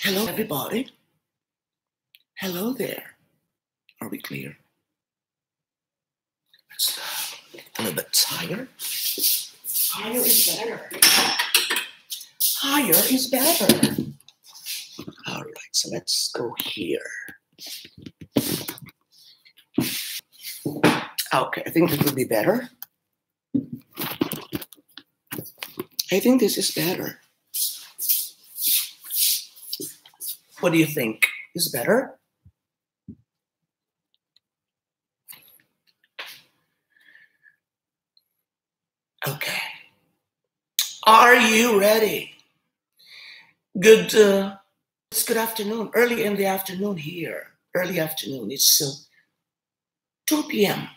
Hello, everybody. Hello there. Are we clear? It's a little bit higher. Higher is better. Higher is better. All right, so let's go here. Okay, I think this would be better. I think this is better. What do you think? Is better? Okay. Are you ready? Good. It's good afternoon. Early in the afternoon here. Early afternoon. It's 2 p.m.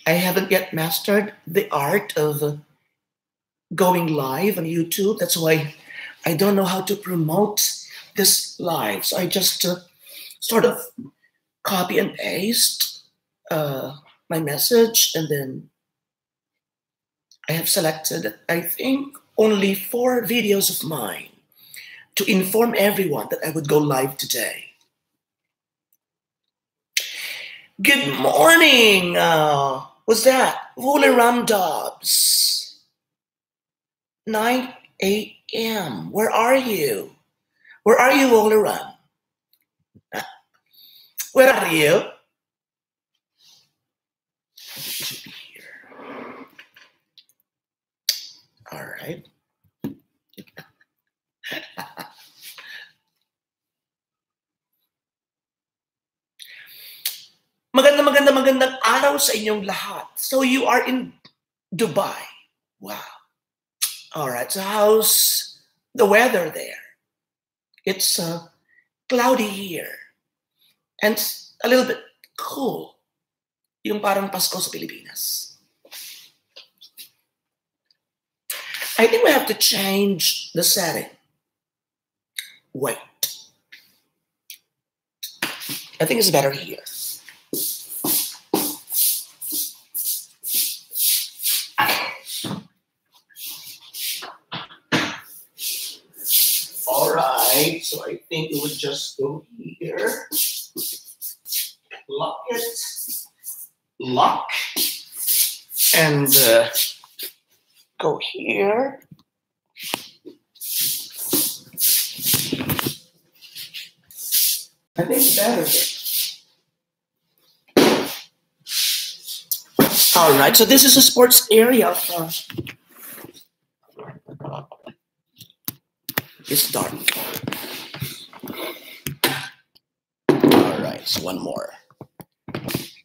I haven't yet mastered the art of going live on YouTube. That's why I don't know how to promote this live. So I just sort of copy and paste my message, and then I have selected, I think, only 4 videos of mine to inform everyone that I would go live today. Good morning. What's that? Wooly Ram Dobbs. 9 a.m. Where are you? Where are you, Wooly Ram? Where are you? It should be here. All right. Magandang araw sa inyong lahat. So you are in Dubai. Wow. All right. So how's the weather there? It's cloudy here. And a little bit cool. Yung parang Pasko sa Pilipinas. I think we have to change the setting. Wait. I think it's better here. All right, so I think we would just go here. Lock it. Lock. And go here. I think it's better. All right, so this is a sports area. It's dark. All right, so one more.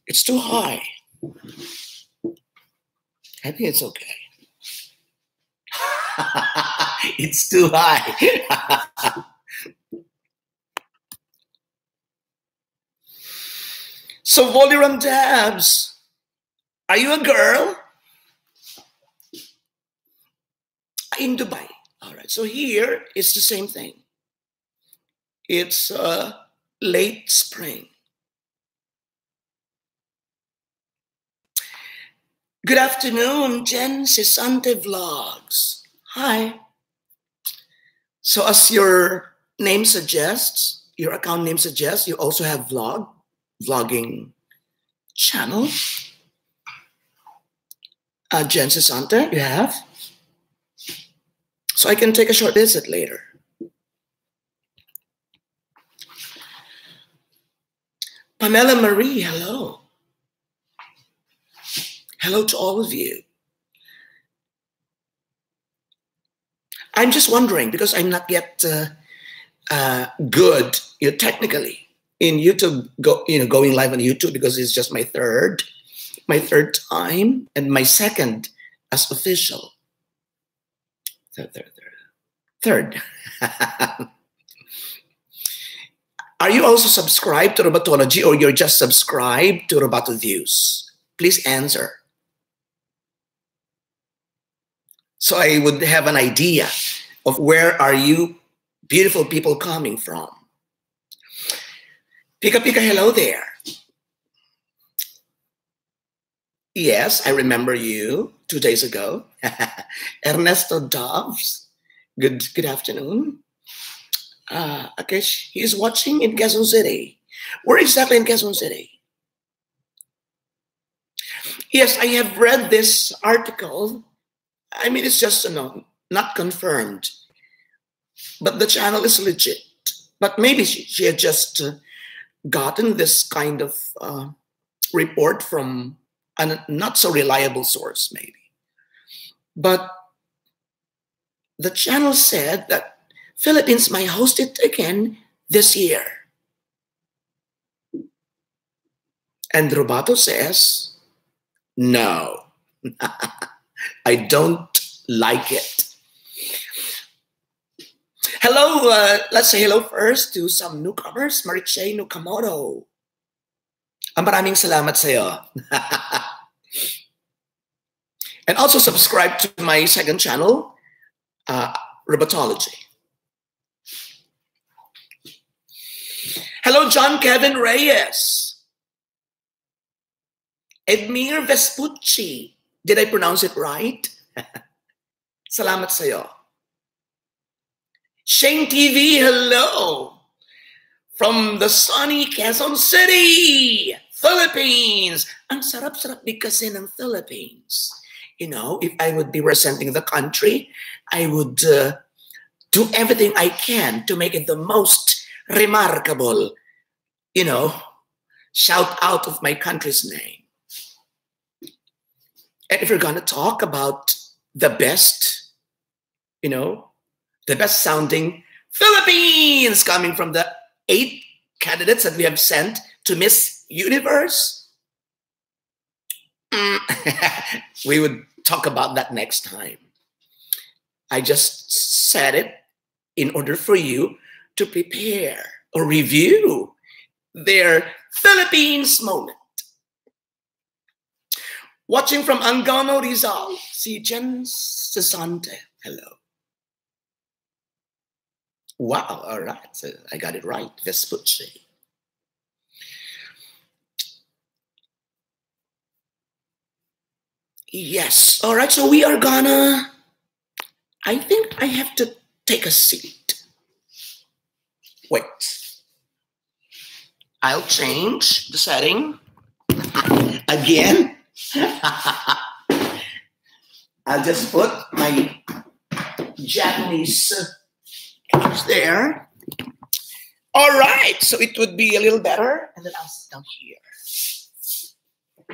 It's too high. I think it's okay. It's too high. So, Voluram Dabs, are you a girl? In Dubai. All right, so here it's the same thing. It's late spring. Good afternoon, Jen Sisante Vlogs. Hi. So as your name suggests, your account name suggests, you also have vlogging channel. Jen Sisante, you have? So I can take a short visit later. Pamela Marie, hello. Hello to all of you. I'm just wondering, because I'm not yet good, technically in YouTube, going live on YouTube, because it's just my third time, and my second as official. Third. Are you also subscribed to Robatology, or you're just subscribed to Robato Views? Please answer. So I would have an idea of where are you beautiful people coming from. Pika Pika, hello there. Yes, I remember you 2 days ago. Ernesto Dobbs. Good afternoon. Okay, he's watching in Quezon City. Where exactly in Quezon City? Yes, I have read this article. I mean, it's just not confirmed, but the channel is legit. But maybe she had just gotten this kind of report from a not so reliable source, maybe. But the channel said that Philippines might host it again this year. And Robato says, no, I don't like it. Hello, let's say hello first to some newcomers. Mariche Nukamoto. Maraming salamat sa'yo. And also subscribe to my second channel, Robatology. Hello, John Kevin Reyes. Edmir Vespucci. Did I pronounce it right? Salamat sa'yo. Shane TV, hello. From the sunny Quezon City, Philippines. Ang sarap-sarap din kasi ng Philippines. You know, if I would be representing the country, I would do everything I can to make it the most remarkable, you know, shout out of my country's name. And if we're going to talk about the best, you know, the best sounding Philippines coming from the 8 candidates that we have sent to Miss Universe, we would talk about that next time. I just said it in order for you to prepare or review their Philippines moment. Watching from Angono, Rizal, si Jen Sasante. Hello. Wow, all right. So I got it right. Vespucci. Yes. All right. So we are gonna, I think I have to take a seat. Wait. I'll change the setting again. I'll just put my Japanese there. All right, so it would be a little better, and then I'll sit down here.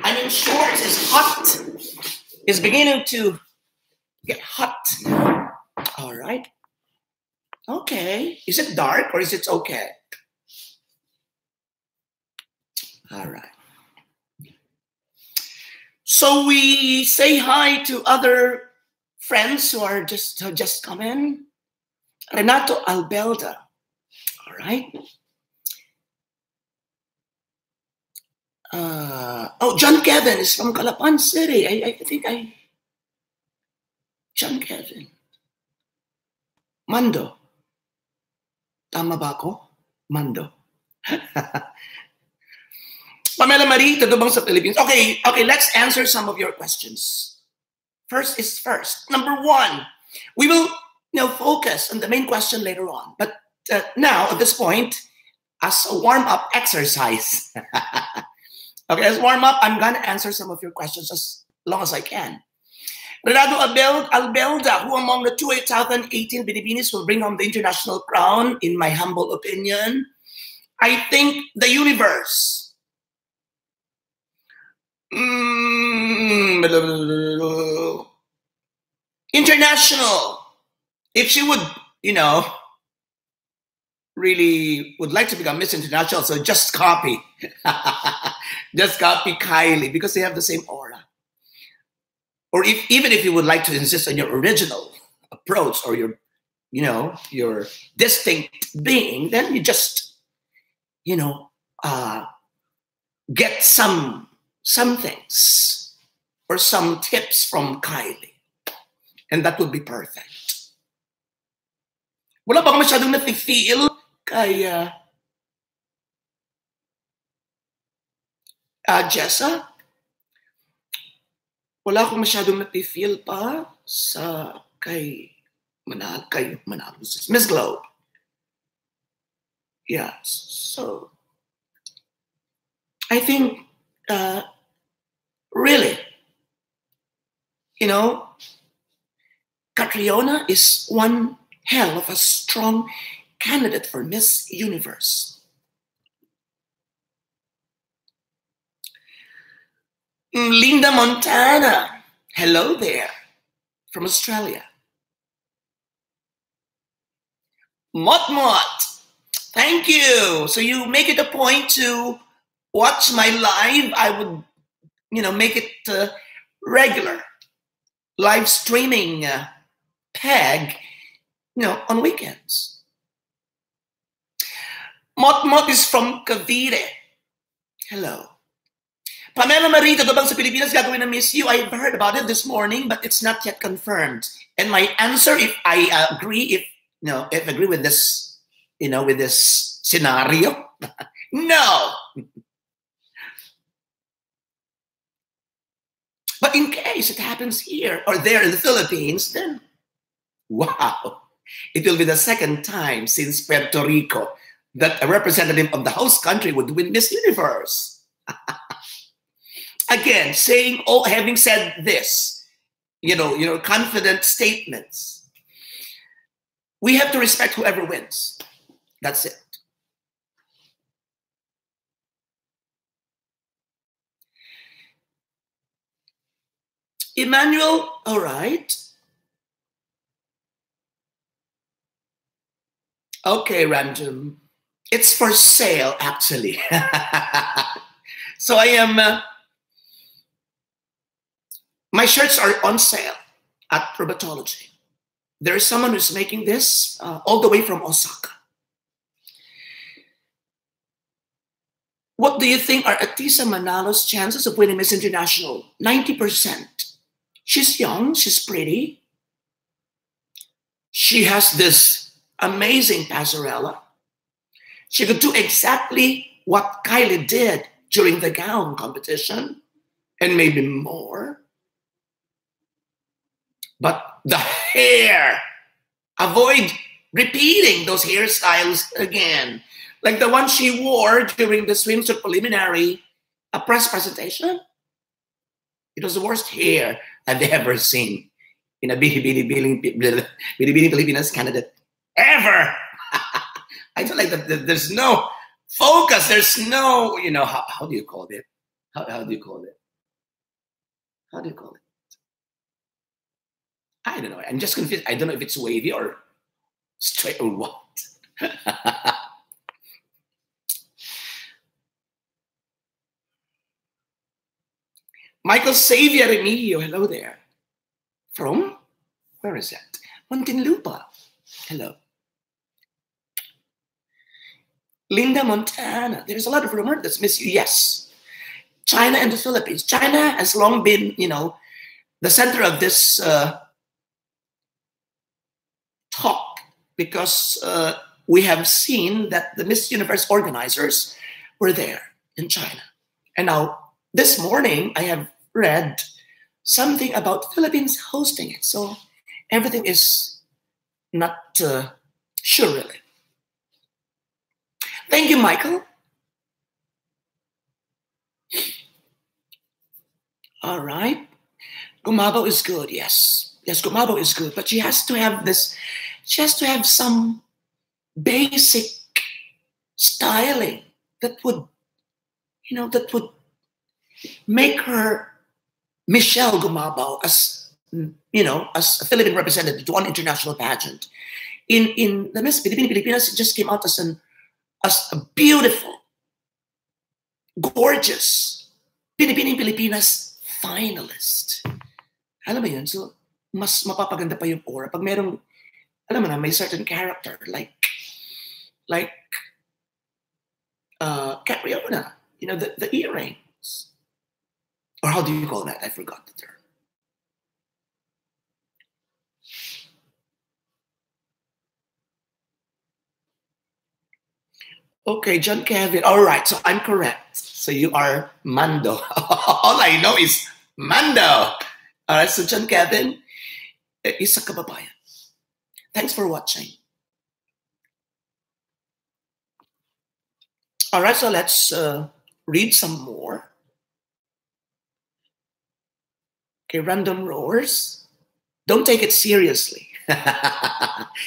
I'm in shorts. It's hot. It's beginning to get hot now. All right. Okay. Is it dark or is it okay? All right. So we say hi to other friends who are just come in. Renato Albelda. All right. Oh, John Kevin is from Calapan City. I think John Kevin. Mando. Tama ba ako? Mando. Pamela Marie, taga bang sa Philippines? Okay, let's answer some of your questions. First is first. Number 1, we will focus on the main question later on. But now, at this point, as a warm-up exercise, okay, as warm-up, I'm going to answer some of your questions as long as I can. Renato Albelda, who among the 2018 Pilipinas will bring home the international crown, in my humble opinion? I think the universe. International. If she would, really would like to become Miss International, so just copy. Just copy Kylie, because they have the same aura. Or even if you would like to insist on your original approach or your distinct being, then you just, get some things or some tips from Kylie. And that would be perfect. Wala bang masyadong nafe-feel kay Jessa? Wala akong masyadong napifeel pa sa kay Manalo, Miss Globe. Yeah, so I think really, you know, Catriona is one hell of a strong candidate for Miss Universe. Linda Montana, hello there, from Australia. Mot, thank you. So you make it a point to watch my live. I would, make it regular live streaming tag, on weekends. Mot is from Cavite. Hello. Pamela Marita, bang sa Pilipinas gagawin na Miss You? I've heard about it this morning, but it's not yet confirmed. And my answer, if I agree, if I agree with this, with this scenario, no. But in case it happens here or there in the Philippines, then wow, it will be the second time since Puerto Rico that a representative of the host country would win Miss Universe. Again, having said this, confident statements, we have to respect whoever wins. That's it. Emmanuel, all right. Okay, random. It's for sale, actually. So I am... my shirts are on sale at Robatology. There is someone who's making this all the way from Osaka. What do you think are Atisa Manalo's chances of winning Miss International? 90%. She's young, she's pretty. She has this amazing passerella. She could do exactly what Kylie did during the gown competition, and maybe more. But the hair, avoid repeating those hairstyles again. Like the one she wore during the swimsuit preliminary press presentation. It was the worst hair I've ever seen in a bb.pilipinas candidate ever. I feel like that there's no focus. There's no, how do you call it? How do you call it? How do you call it? I don't know. I'm just confused. I don't know if it's wavy or straight or what. Michael Xavier Remigio, hello there. From? Where is that? Muntinlupa. Hello. Linda Montana. There's a lot of rumor that's Miss You. Yes. China and the Philippines. China has long been, the center of this talk because we have seen that the Miss Universe organizers were there in China. And now, this morning, I have read something about Philippines hosting it. So everything is not sure, really. Thank you, Michael. All right. Gumabo is good, yes. Yes, Gumabo is good. But she has to have this, she has to have some basic styling that would, that would make her Michelle Gumabo as, as a Philippine representative to one international pageant. In the Miss Pilipinas, it just came out as a beautiful, gorgeous Pilipinas finalist. Alam mo yun? So, mas mapapaganda pa yung aura pag merong, alam mo na, may certain character like Catriona, the earrings. Or how do you call that? I forgot the term. Okay, John Kevin. All right, so I'm correct. So you are Mando. All I know is Mando. All right, so John Kevin, isa kababayan. Thanks for watching. All right, so let's read some more. Okay, random roars. Don't take it seriously.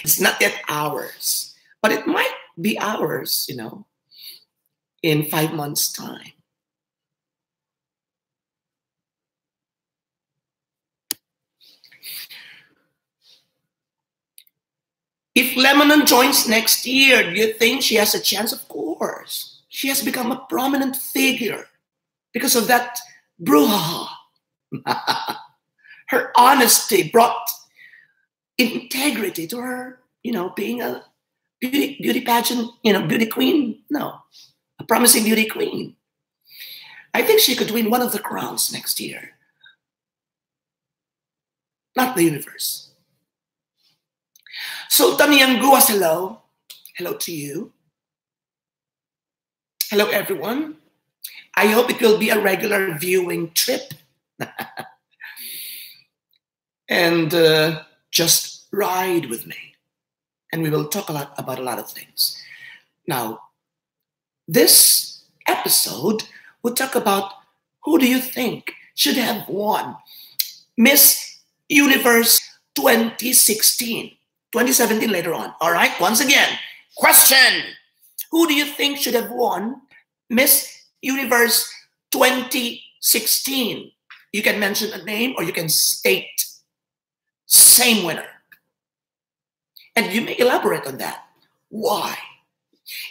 It's not yet ours, but it might be ours, in 5 months' time. If Lebanon joins next year, do you think she has a chance? Of course. She has become a prominent figure because of that brouhaha. Her honesty brought integrity to her, being a beauty pageant, beauty queen. No, a promising beauty queen. I think she could win one of the crowns next year. Not the universe. Sultan Yanguas, hello. Hello to you. Hello, everyone. I hope it will be a regular viewing trip. And just ride with me. And we will talk about a lot of things. Now, this episode will talk about who do you think should have won Miss Universe 2016. 2017 later on. All right, once again, question. Who do you think should have won Miss Universe 2016? You can mention a name or you can state same winner. And you may elaborate on that. Why?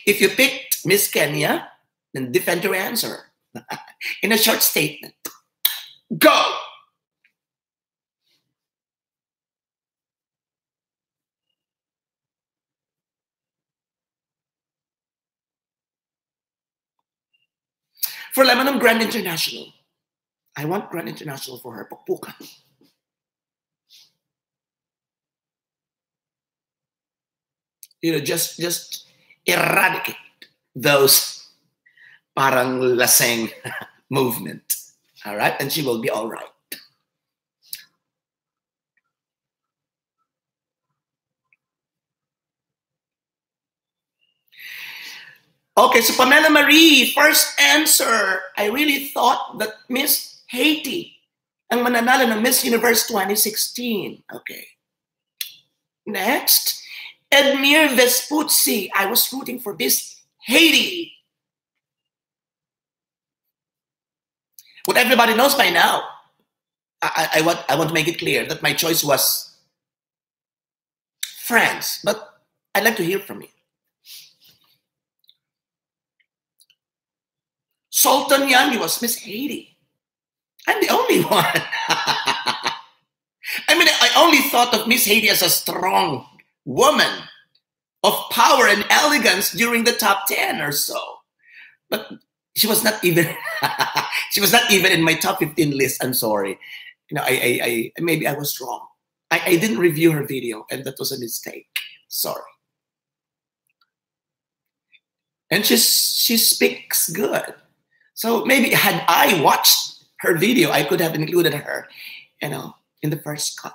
If you picked Miss Kenya, then defend your answer in a short statement. Go! For Lebanon, Grand International. I want Grand International for her. Pukpukan. Just eradicate those parang laseng movement. All right? And she will be all right. Okay, so Pamela Marie, first answer. I really thought that Miss Haiti ang mananalo ng Miss Universe 2016. Okay. Next, Edmir Vespuzzi. I was rooting for Miss Haiti. What everybody knows by now, I want to make it clear that my choice was France, but I'd like to hear from you. Sultan Yangi was Miss Haiti. I'm the only one. I mean, I only thought of Miss Haiti as a strong woman of power and elegance during the top 10 or so. But she was not even she was not even in my top 15 list. I'm sorry. I maybe I was wrong. I didn't review her video, and that was a mistake. Sorry. And she speaks good. So maybe had I watched her video, I could have included her, in the first cut.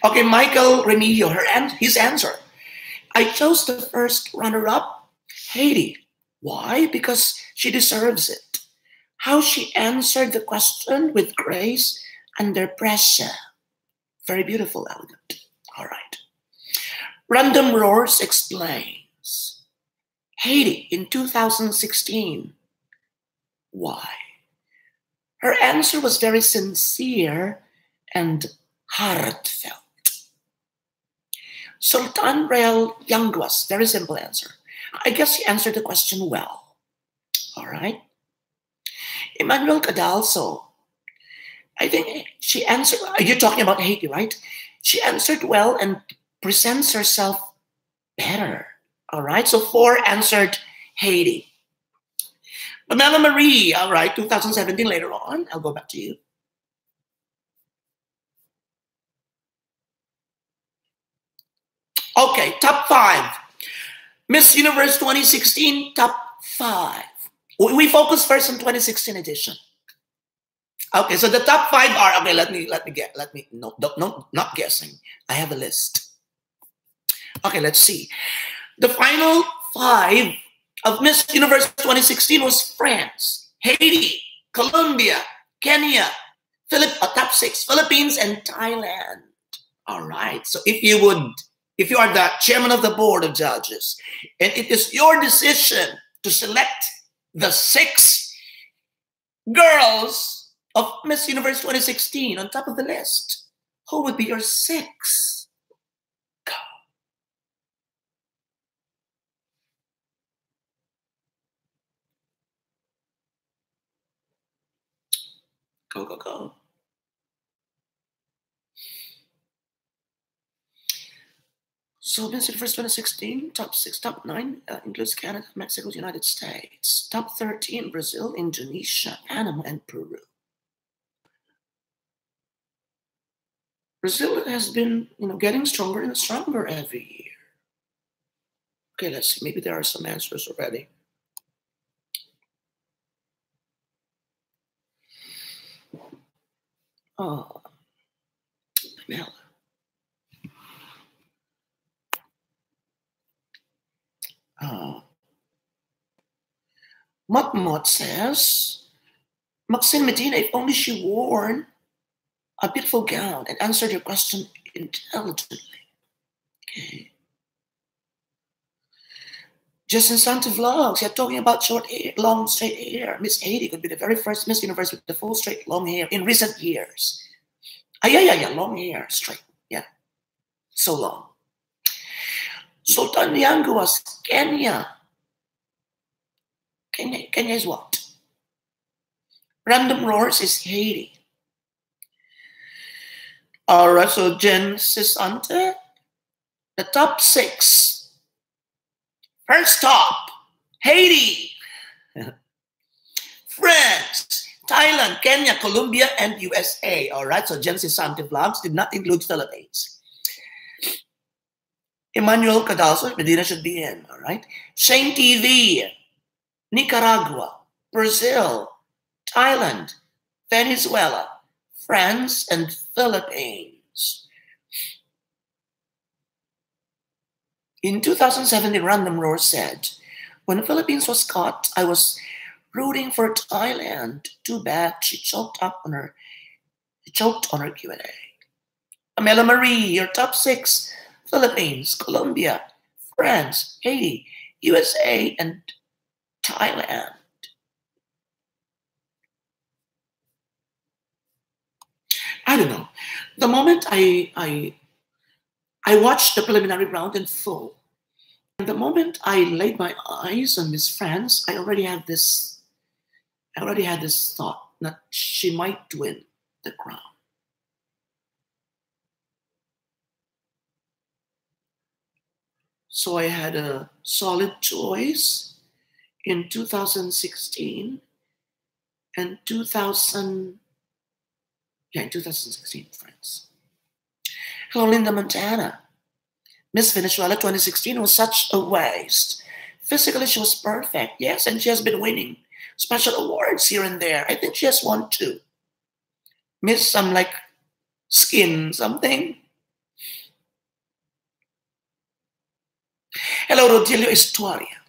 Okay, Michael Remigio, his answer. I chose the first runner-up, Haiti. Why? Because she deserves it. How she answered the question with grace under pressure. Very beautiful, elegant. All right. Random Roars explains. Haiti in 2016. Why? Her answer was very sincere and heartfelt. Sultan Real Yanguas, very simple answer. I guess she answered the question well. All right. Emmanuel Cadalso, I think she answered, you're talking about Haiti, right? She answered well and presents herself better. All right. So 4 answered Haiti. Pamela Marie, all right, 2017 later on. I'll go back to you. Okay, top 5. Miss Universe 2016, top 5. We focus first on 2016 edition. Okay, so the top 5 are, okay, let me get, no, not guessing. I have a list. Okay, let's see. The final 5 of Miss Universe 2016 was France, Haiti, Colombia, Kenya, top 6, Philippines, and Thailand. All right. So if you are the chairman of the board of judges, and it is your decision to select the 6 girls of Miss Universe 2016 on top of the list, who would be your 6? Go. Go, go, go. So Miss Universe 2016, top 6, top 9 includes Canada, Mexico, United States. Top 13, Brazil, Indonesia, Panama, and Peru. Brazil has been, getting stronger and stronger every year. Okay, let's see. Maybe there are some answers already. Oh, Pamela. Mot says, Maxine Medina, if only she wore a beautiful gown and answered your question intelligently. Okay. Justin Santa Vlogs, you're talking about short hair, long straight hair. Miss Haiti could be the very first Miss Universe with the full straight long hair in recent years. Yeah, long hair, straight, yeah, so long. Sultan Yangu was Kenya. Kenya is what? Random Roars is Haiti. All right, so Jen Sisante, the top 6. First top, Haiti, France, Thailand, Kenya, Colombia, and USA. All right, so Jen Sisante Vlogs did not include Philippines. Emmanuel Cadalso, Medina should be in, all right? Shane TV, Nicaragua, Brazil, Thailand, Venezuela, France, and Philippines. In 2007, Random Roar said, when the Philippines was caught, I was rooting for Thailand. Too bad she choked on her Q&A. Amela Marie, your top 6, Philippines, Colombia, France, Haiti, USA, and Thailand. I don't know. The moment I watched the preliminary round in full, and the moment I laid my eyes on Miss France, I already had this thought that she might win the crown. So I had a solid choice in 2016 and 2016, France. Hello, Linda Montana. Miss Venezuela 2016 was such a waste. Physically, she was perfect, yes, and she has been winning special awards here and there. I think she has won 2. Miss some like skin something. Hello, Rogelio Estuaria.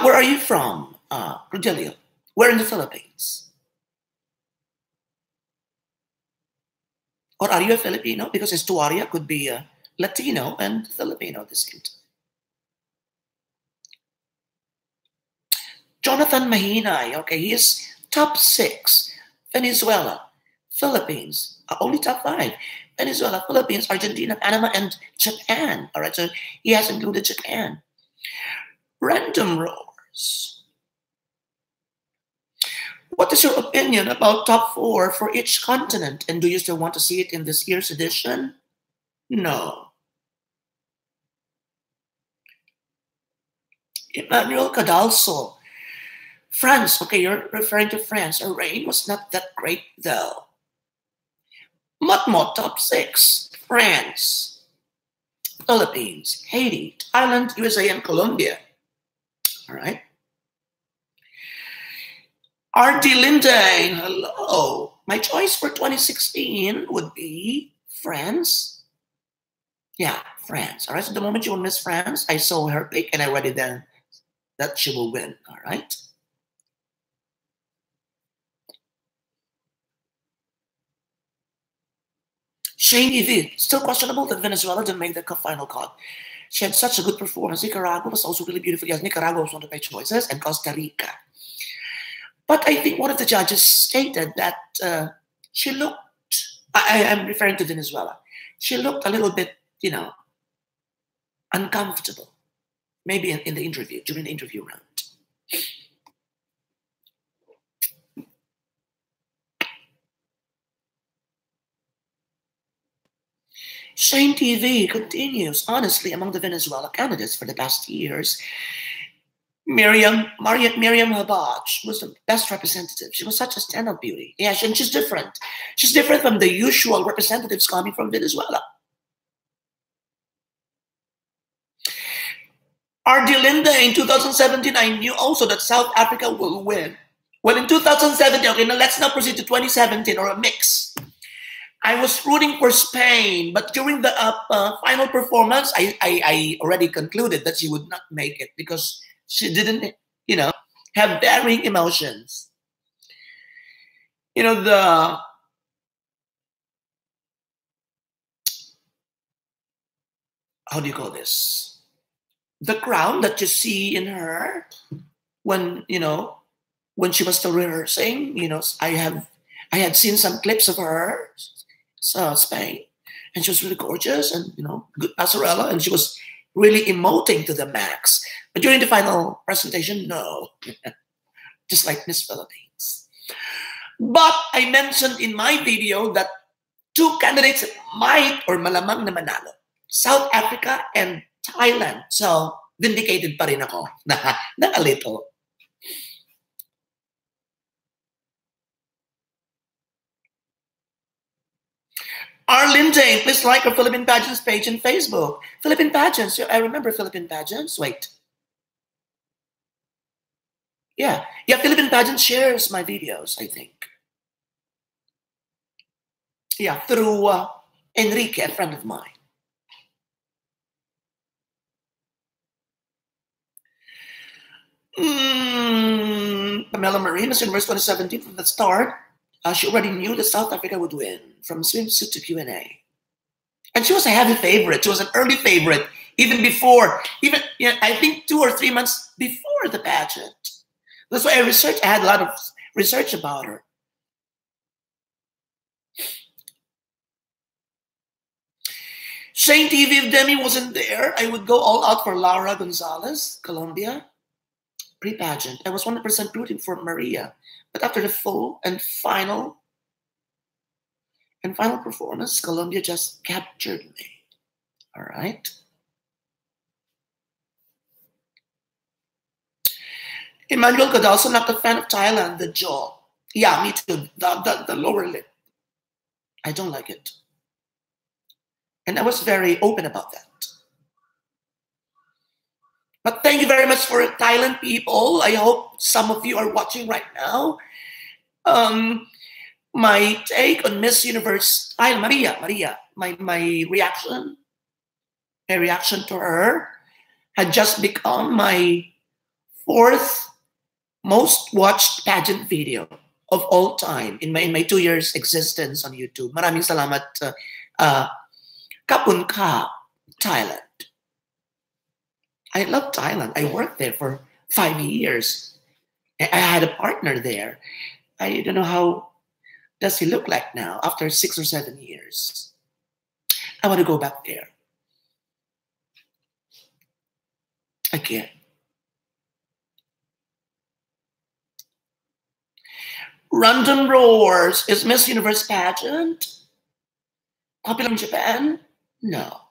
Where are you from, Rogelio? Where in the Philippines? Or are you a Filipino? Because Estuaria could be a Latino and Filipino at the same time. Jonathan Mahinay, okay, he is top 6. Venezuela, Philippines, only top 5. Venezuela, Philippines, Argentina, Panama, and Japan. All right, so he has included Japan. Random Roars. What is your opinion about top 4 for each continent? And do you still want to see it in this year's edition? No. Emmanuel Cadalso. France, okay, you're referring to France. Her reign was not that great, though. Motmot, top 6. France, Philippines, Haiti, Thailand, USA, and Colombia. All right. R.D. Lindane, hello. My choice for 2016 would be France. Yeah, France. All right. So the moment you won Miss France, I saw her pick and I already then that she will win. All right. Shane Evie, still questionable that Venezuela didn't make the final cut. She had such a good performance. Nicaragua was also really beautiful. Yes, Nicaragua was one of my choices, and Costa Rica. But I think one of the judges stated that she looked, I am referring to Venezuela, she looked a little bit, uncomfortable, maybe in the interview, during the interview round. Shane TV continues, honestly, among the Venezuela candidates for the past years, Miriam Habaj was the best representative. She was such a stand-up beauty. Yeah, and she's different. She's different from the usual representatives coming from Venezuela. Ardelinda in 2017, I knew also that South Africa will win. Well, in 2017, okay, now let's now proceed to 2017 or a mix. I was rooting for Spain, but during the final performance, I already concluded that she would not make it because she didn't, have varying emotions. How do you call this? The crown that you see in her when, when she was still rehearsing, I had seen some clips of her, Spain, and she was really gorgeous and, good passerella, and she was really emoting to the max. But during the final presentation, no, just like Miss Philippines. But I mentioned in my video that two candidates might or malamang na manalo, South Africa and Thailand. So, vindicated pa rin ako na a little. Arlene Jane, please like our Philippine Pageants page on Facebook. Philippine Pageants, I remember Philippine Pageants. Wait. Yeah, Philippine Pageants shares my videos, I think. Yeah, through Enrique, a friend of mine. Pamela Marie, Miss Universe 2017 from the start. She already knew that South Africa would win from swimsuit to Q&A. And she was a heavy favorite. She was an early favorite, even before, I think 2 or 3 months before the pageant. That's why I had a lot of research about her. Shane TV, if Demi wasn't there, I would go all out for Laura Gonzalez, Colombia. Pre-pageant. I was 100% rooting for Maria. But after the full and final performance, Colombia just captured me. All right. Emmanuel Cadalso, not a fan of Thailand, the jaw. Yeah, me too. The lower lip. I don't like it. And I was very open about that. But thank you very much for Thailand people. I hope some of you are watching right now. My take on Miss Universe, Maria, my reaction to her had just become my 4th most watched pageant video of all time in my 2 years existence on YouTube. Maraming salamat, Kapun Ka, Thailand. I love Thailand. I worked there for 5 years. I had a partner there. I don't know how does he look like now after 6 or 7 years. I want to go back there. Again. Random Roars is Miss Universe pageant popular in Japan? No.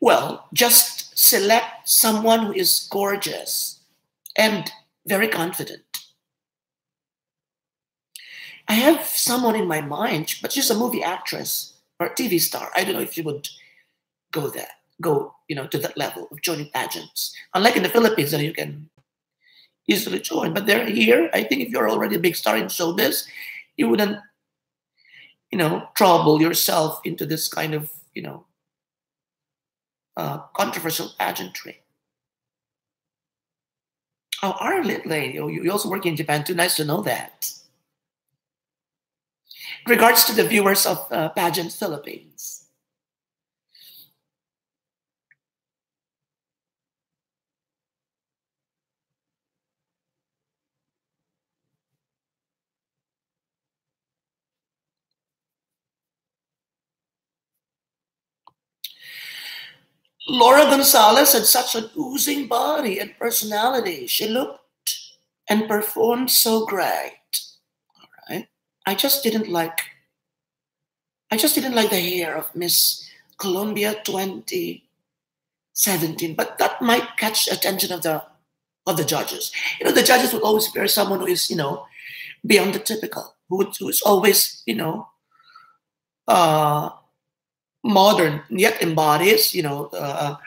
Well, just select someone who is gorgeous and very confident. I have someone in my mind, but she's a movie actress or a TV star. I don't know if you would go go, to that level of joining pageants. Unlike in the Philippines, you can easily join. But there here, I think if you're already a big star in showbiz, you wouldn't, trouble yourself into this kind of, controversial pageantry. Oh, Arlit Lane, you also work in Japan too. Nice to know that. Regards to the viewers of Pageant Philippines. Laura Gonzalez had such an oozing body and personality. She looked and performed so great. All right. I just didn't like the hair of Miss Colombia 2017, but that might catch attention of the judges. The judges would always pair someone who is, beyond the typical, who is always, uh, modern, yet embodies, a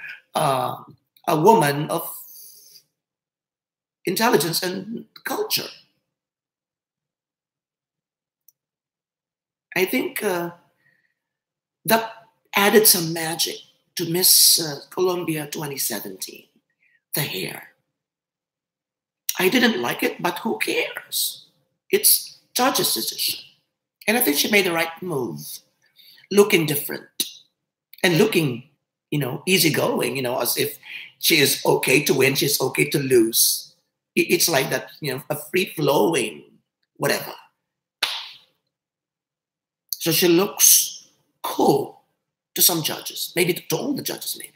woman of intelligence and culture. I think that added some magic to Miss Colombia 2017, the hair. I didn't like it, but who cares? It's judge's decision. And I think she made the right move, looking different and looking, easygoing, as if she is okay to win, she's okay to lose. It's like that, a free flowing, whatever. So she looks cool to some judges, maybe to all the judges, maybe.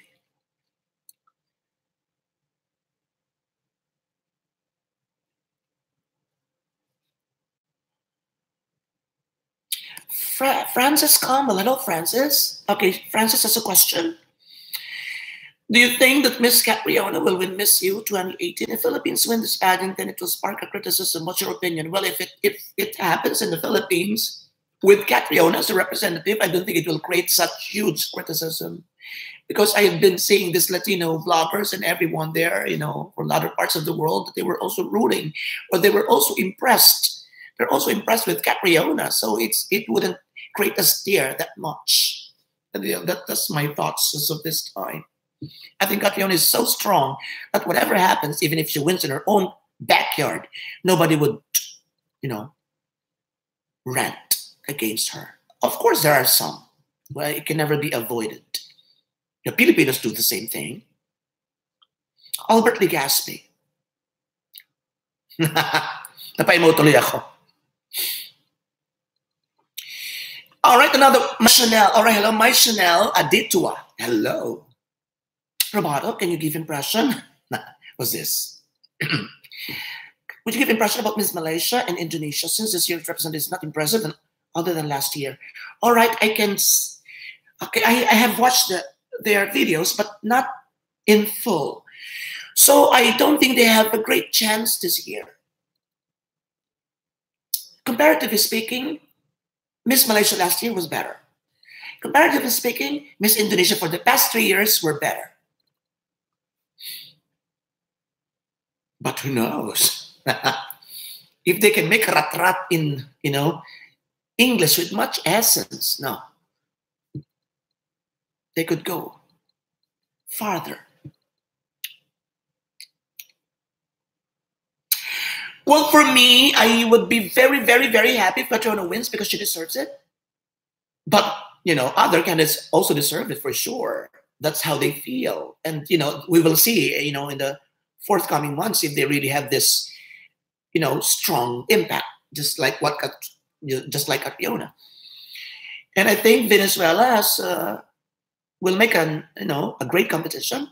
Francis Campbell. Hello, Francis. Okay, Francis has a question. Do you think that Miss Catriona will win Miss U 2018? If Philippines win this pageant, then it will spark a criticism. What's your opinion? Well, if it happens in the Philippines with Catriona as a representative, I don't think it will create such huge criticism. Because I have been seeing this Latino vloggers and everyone there, from other parts of the world, that they were also rooting, but they were also impressed. They're also impressed with Catriona, so it wouldn't create a stir that much. That's my thoughts as of this time. I think Catriona is so strong that whatever happens, even if she wins in her own backyard, nobody would, rant against her. Of course, there are some. Well, it can never be avoided. The Filipinos do the same thing. Albert Legaspi. Napaimo tuloy ako. All right, another my Chanel. All right, hello, my Chanel Aditua. Hello. Robato, can you give impression? What's this? Would you give impression about Miss Malaysia and Indonesia since this year's representative is not impressive other than last year? All right, I can. Okay, I have watched their videos, but not in full. So I don't think they have a great chance this year. Comparatively speaking, Miss Malaysia last year was better. Comparatively speaking, Miss Indonesia for the past 3 years were better. But who knows? If they can make rat in, English with much essence, no. They could go farther. Well, for me, I would be very, very, very happy if Catriona wins because she deserves it. But, other candidates also deserve it for sure. That's how they feel. And, we will see, in the forthcoming months if they really have this, strong impact, just like Catriona. And I think Venezuela will make a great competition.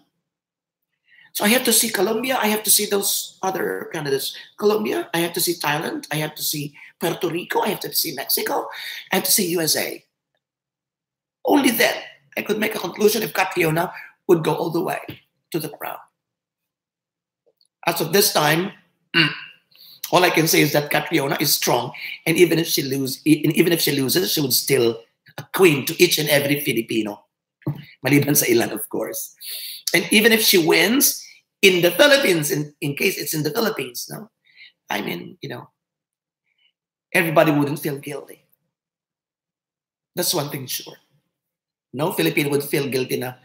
So I have to see Colombia. I have to see those other candidates. Colombia. I have to see Thailand. I have to see Puerto Rico. I have to see Mexico. I have to see USA. Only then I could make a conclusion if Catriona would go all the way to the crown. As of this time, all I can say is that Catriona is strong, and even if she loses, she would still a queen to each and every Filipino. Maliban sa ilan, of course. And even if she wins in the Philippines, in case it's in the Philippines, no, I mean, everybody wouldn't feel guilty. That's one thing sure. No Filipino would feel guilty na,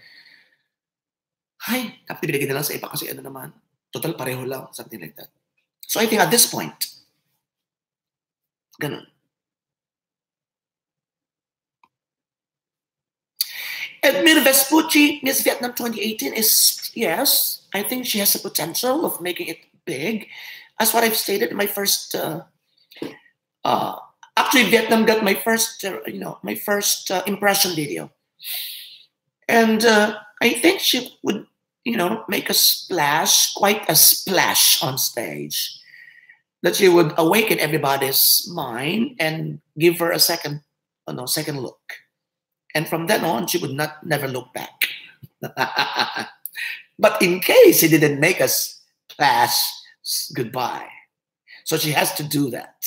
ay, dapat binigay na lang sa iba kasi ano naman, total pareho lang, something like that. So I think at this point, ganun. And Mir Vespucci, Miss Vietnam 2018 is, yes, I think she has the potential of making it big. As what I've stated in my first, actually Vietnam got my first, impression video. And I think she would, make a splash, quite a splash on stage. That she would awaken everybody's mind and give her a second look. And from then on, she would never look back. But in case she didn't make a splash, goodbye. So she has to do that.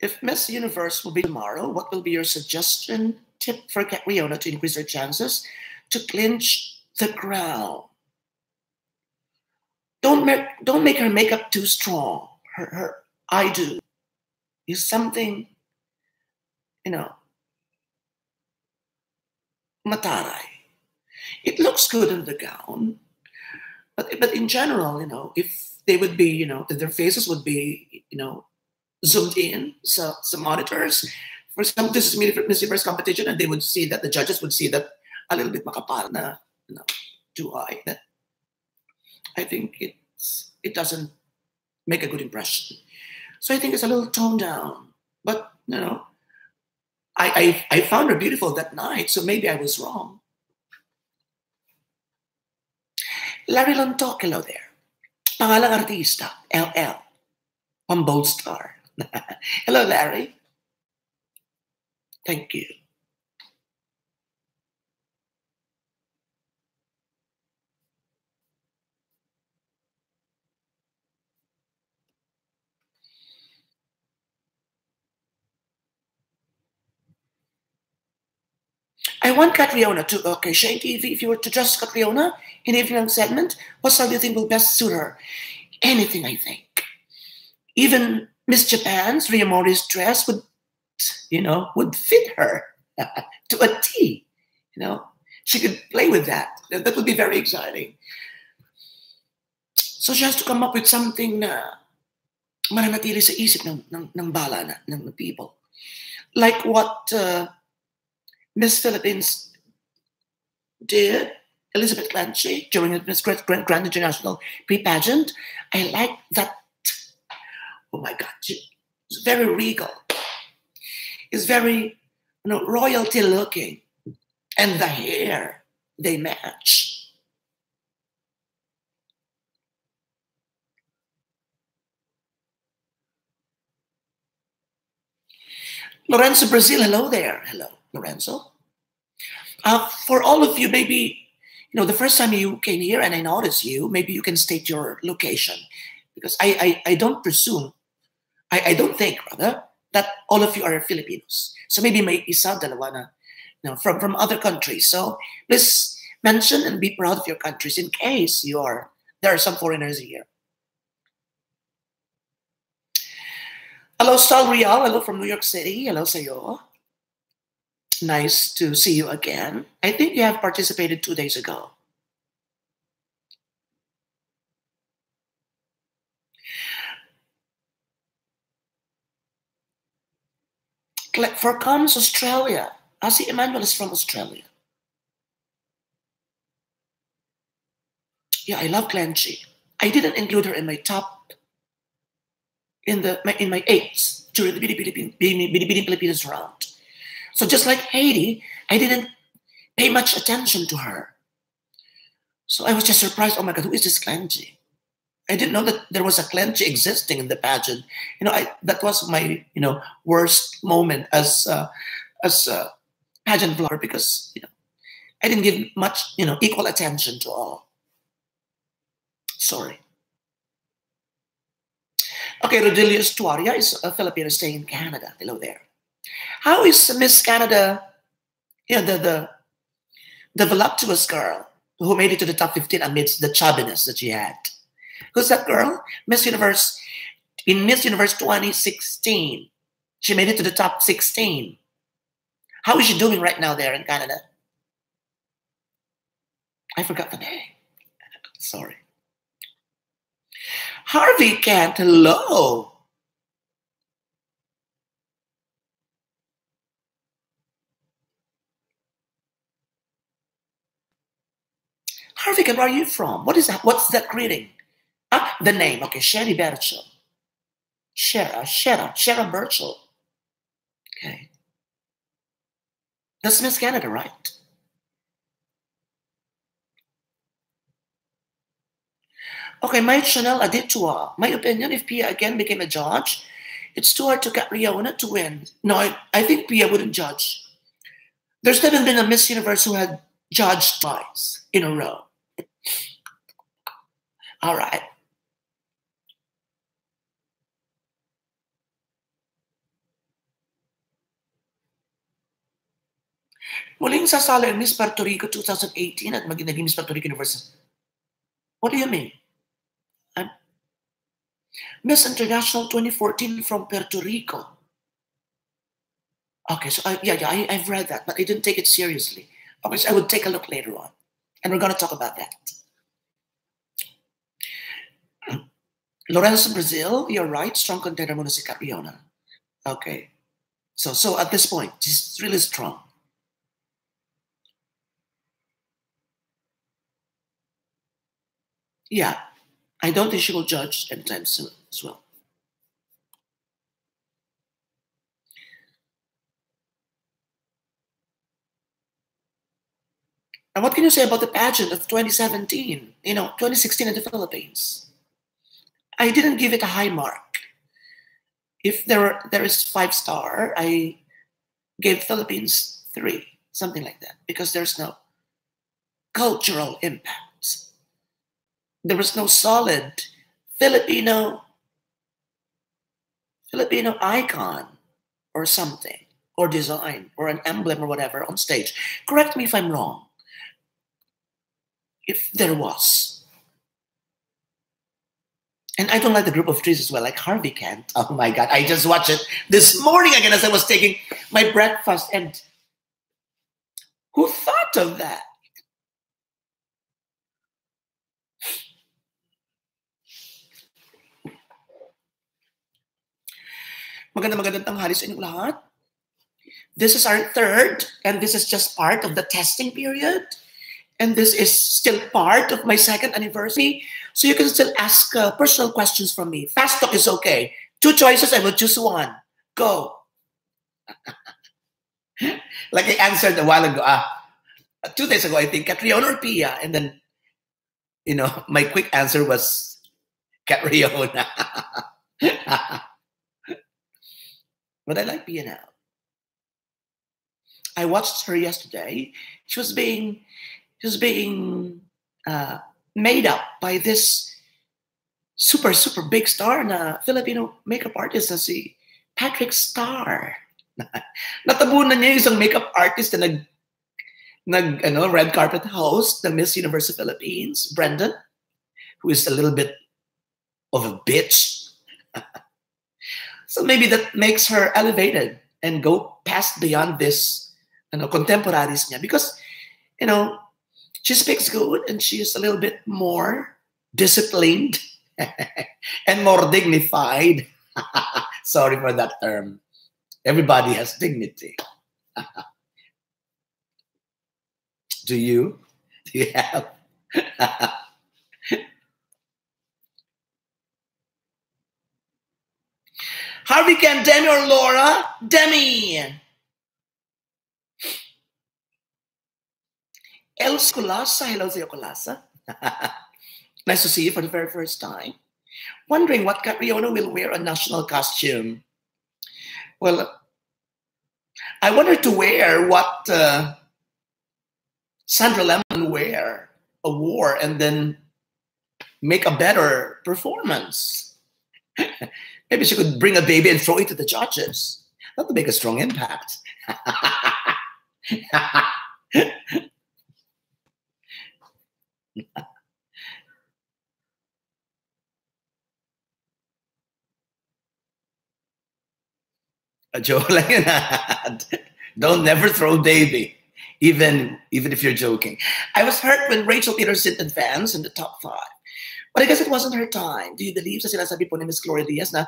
If Miss Universe will be tomorrow, what will be your suggestion, tip for Catriona to increase her chances to clinch the crown? Don't make her makeup too strong. Her I do is something, mataray. It looks good in the gown, but in general, if they would be, their faces would be, zoomed in, so some monitors. For example, this is Miss Universe competition, and they would see that the judges would see that a little bit makapal na, too high. That I think it doesn't make a good impression. So I think it's a little toned down. But I found her beautiful that night, so maybe I was wrong. Larry Lontoc, hello there. Pangalang artista, LL, on Bold Star. Hello, Larry. Thank you. I want Catriona to, okay, Shane TV, if you were to dress Catriona in evening segment, what style do you think will best suit her? Anything, I think. Even Miss Japan's Ria Mori's dress would fit her to a T. She could play with that. That would be very exciting. So she has to come up with something na mananatili sa isip ng bala ng people. Like what Miss Philippines did, Elizabeth Clancy, during Miss Grand International Pageant. I like that. Oh my God, it's very regal. It's very, royalty looking. And the hair, they match. Lorenzo Brazil, hello there. Hello, Lorenzo. For all of you, maybe, the first time you came here and I noticed you, maybe you can state your location. Because I don't presume, I don't think, rather, that all of you are Filipinos. So maybe may isa, dalawa na, from other countries. So please mention and be proud of your countries in case there are some foreigners here. Hello, Sal Real. Hello from New York City. Hello, sa'yo. Nice to see you again. I think you have participated 2 days ago. For comes Australia. Asi Emmanuel is from Australia. Yeah, I love Clancy. I didn't include her in my top, in my eights during the bb Pilipinas round. So just like Haiti, I didn't pay much attention to her. So I was just surprised. Oh my God, who is this Clancy? I didn't know that there was a Clancy existing in the pageant. That was my worst moment as a pageant vlogger because I didn't give much equal attention to all. Sorry. Okay, Rodelio Estuaria is a Filipino staying in Canada. Hello there. How is Miss Canada, yeah, the voluptuous girl who made it to the top 15 amidst the chubbiness that she had? Who's that girl? Miss Universe, in Miss Universe 2016. She made it to the top 16. How is she doing right now there in Canada? I forgot the name. Sorry. Harvey Kent, hello. Harvey Kent, where are you from? What is that? What's that greeting? Ah, the name. Okay, Sherry Birchall. Shera Birchall. Okay. That's Miss Canada, right? Okay, my Chanel Aditua. My opinion, if Pia again became a judge, it's too hard to get Riona to win. No, I think Pia wouldn't judge. There's never been a Miss Universe who had judged twice in a row. All right. Muling sasali ang Miss Puerto Rico 2018 at naging Miss Puerto Rico University. What do you mean? Miss International 2014 from Puerto Rico. Okay, so I've read that, but I didn't take it seriously. Okay, so I would take a look later on, and we're going to talk about that. Lorenzo Brazil, you're right. Strong contender muna si Catriona. Okay, so at this point, she's really strong. Yeah, I don't think she will judge anytime soon as well. And what can you say about the pageant of 2017? 2016 in the Philippines. I didn't give it a high mark. If there is 5-star, I gave Philippines 3, something like that, because there's no cultural impact. There was no solid Filipino icon or something, or design, or an emblem or whatever on stage. Correct me if I'm wrong. If there was. And I don't like the group of trees as well, like Harvey Kent. Oh my God, I just watched it this morning again as I was taking my breakfast. And who thought of that? Magandang tanghali sa inyong lahat. This is our third, and this is just part of the testing period. And this is still part of my second anniversary. So you can still ask personal questions from me. Fast talk is okay. 2 choices, I will choose 1. Go. Like I answered a while ago, 2 days ago, I think, Catriona or Pia. And then, my quick answer was Catriona. But I like Pia now. I watched her yesterday. She was being made up by this super big star na Filipino makeup artist na si Patrick Starr. Natabunan niya yung isang makeup artist na red carpet host, the Miss Universe of Philippines, Brendan, who is a little bit of a bitch. So maybe that makes her elevated and go past beyond this contemporaries niya, because she speaks good and she is a little bit more disciplined and more dignified. Sorry for that term. Everybody has dignity. Do you? Do you have? Harvey Kent, Demi or Laura? Demi. Els Kulasa. Hello, Zio Kulasa. Nice to see you for the very first time. Wondering what Catriona will wear a national costume. Well, I want her to wear what Sandra Lemon wore and then make a better performance. Maybe she could bring a baby and throw it to the judges. That would make a strong impact. A joke like that. Don't never throw baby, even if you're joking. I was hurt when Rachel Peterson advanced in the top 5. But I guess it wasn't her time. Do you believe sa sinasabi po ni Miss Gloria Diaz na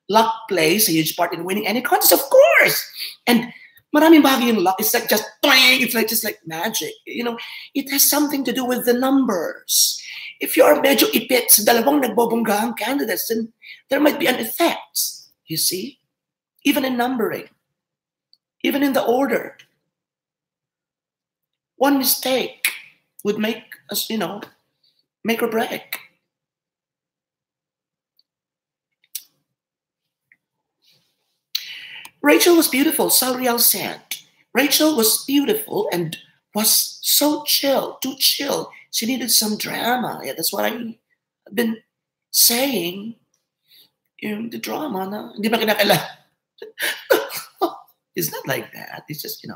luck plays a huge part in winning any contest? Of course! And maraming bagay yung luck. It's like just twang. It's like just like magic. You know, it has something to do with the numbers. If you're medyo ipit sa dalawang nagbobonggahang candidates, then there might be an effect. You see? Even in numbering. Even in the order. One mistake would make us, you know, make or break. Rachel was beautiful, Salriel said. Rachel was beautiful and was so chill, too chill. She needed some drama. Yeah, that's what I've been saying. Yung the drama na, hindi ba kinakailangan? It's not like that. It's just, you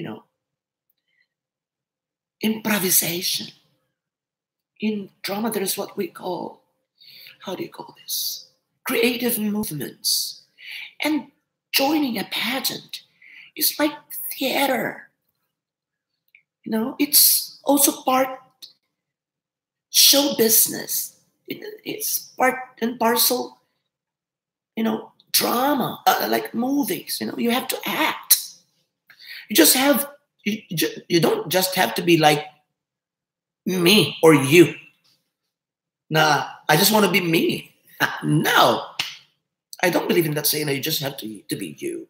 know, improvisation. In drama, there is what we call, how do you call this? Creative movements. And joining a pageant is like theater. You know, it's also part show business. It's part and parcel, you know, drama, like movies. You know, you have to act. You just have, you don't just have to be like me or you. Nah, I just want to be me. No, I don't believe in that saying that you just have to be you.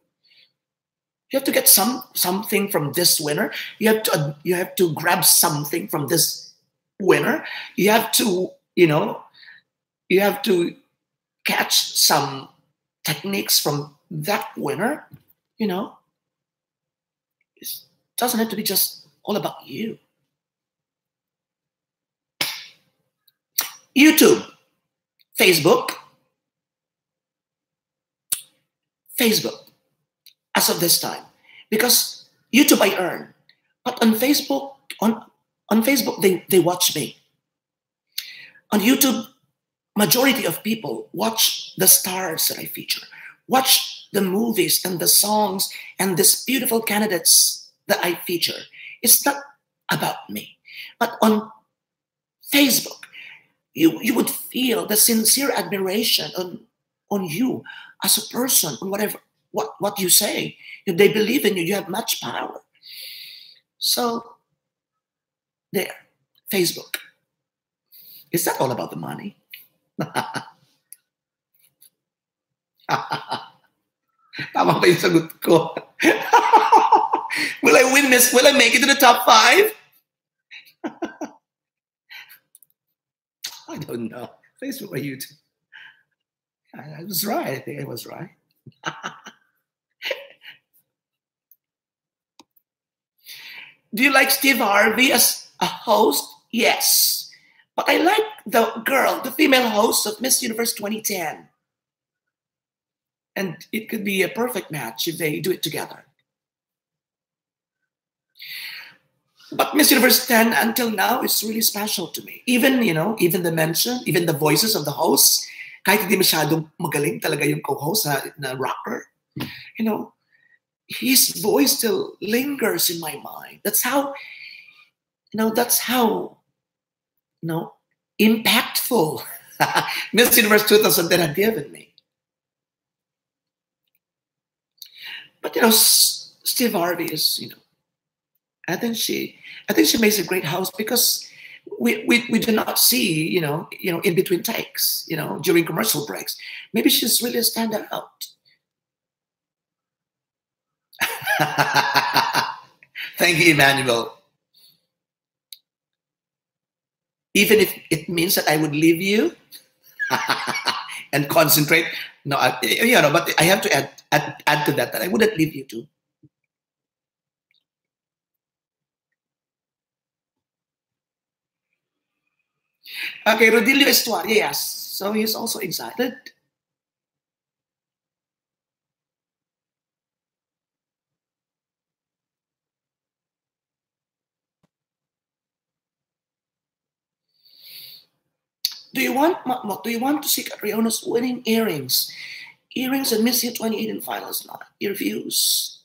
You have to get something from this winner. You have to grab something from this winner. You have to, you have to catch some techniques from that winner. You know, it doesn't have to be just all about you. YouTube, Facebook, as of this time, because YouTube I earn, but on Facebook, on Facebook they watch me. On YouTube, majority of people watch the stars that I feature, watch the movies and the songs and these beautiful candidates that I feature. It's not about me, but on Facebook, you would feel the sincere admiration on you as a person, on whatever what you say. If they believe in you, you have much power. So there, Facebook. Is that all about the money? Tama ba yung sagot ko? Will I win, Miss? Will I make it to the top 5? I don't know. Facebook or YouTube? I was right. I think I was right. Do you like Steve Harvey as a host? Yes. But I like the female host of Miss Universe 2010. And it could be a perfect match if they do it together. But Miss Universe 10 until now is really special to me. Even, even the mention, even the voices of the hosts, kahit hindi masyadong magaling talaga yung co-host na rocker, his voice still lingers in my mind. That's how, impactful Miss Universe 2010 had given me. But, Steve Harvey is, I think she makes a great host because we do not see, in between takes, during commercial breaks. Maybe she's really a standout. Thank you, Emmanuel. Even if it means that I would leave you and concentrate. No, but I have to add to that I wouldn't leave you too. Okay, Rodilio Estuario, yes. So he's also excited. Do you want to seek out Riona's winning earrings? Earrings and Miss U 2018 finals now. Your views?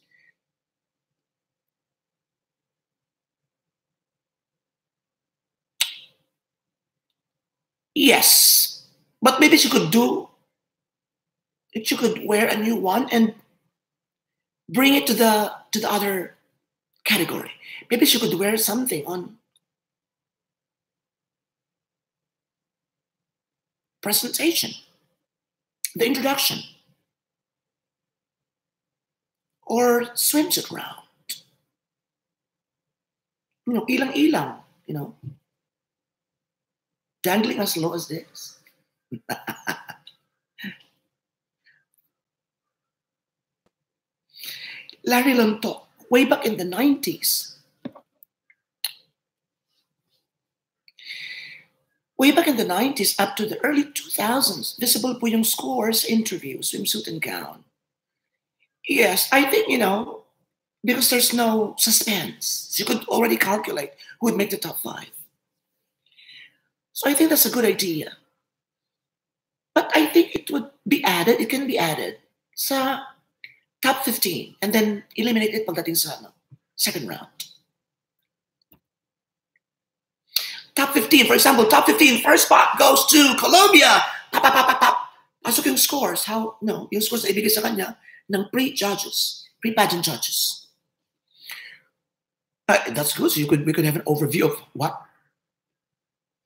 Yes. But maybe she could wear a new one and bring it to the other category. Maybe she could wear something on presentation, the introduction, or swimsuit round. Ilang-ilang, dangling as low as this. Larry Lanto, way back in the 90s. Way back in the 90s up to the early 2000s, visible po yung scores, interview, swimsuit and gown. Yes, I think, because there's no suspense, you could already calculate who would make the top five. So I think that's a good idea. But I think it can be added sa top 15 and then eliminate it pagdating sa second round. Top 15, for example, top 15, first spot goes to Colombia. Pop, pop, pop, pop, pop. Pasok yung scores. Yung scores na ibigay sa kanya ng pre-pageant judges. That's good. So we could have an overview of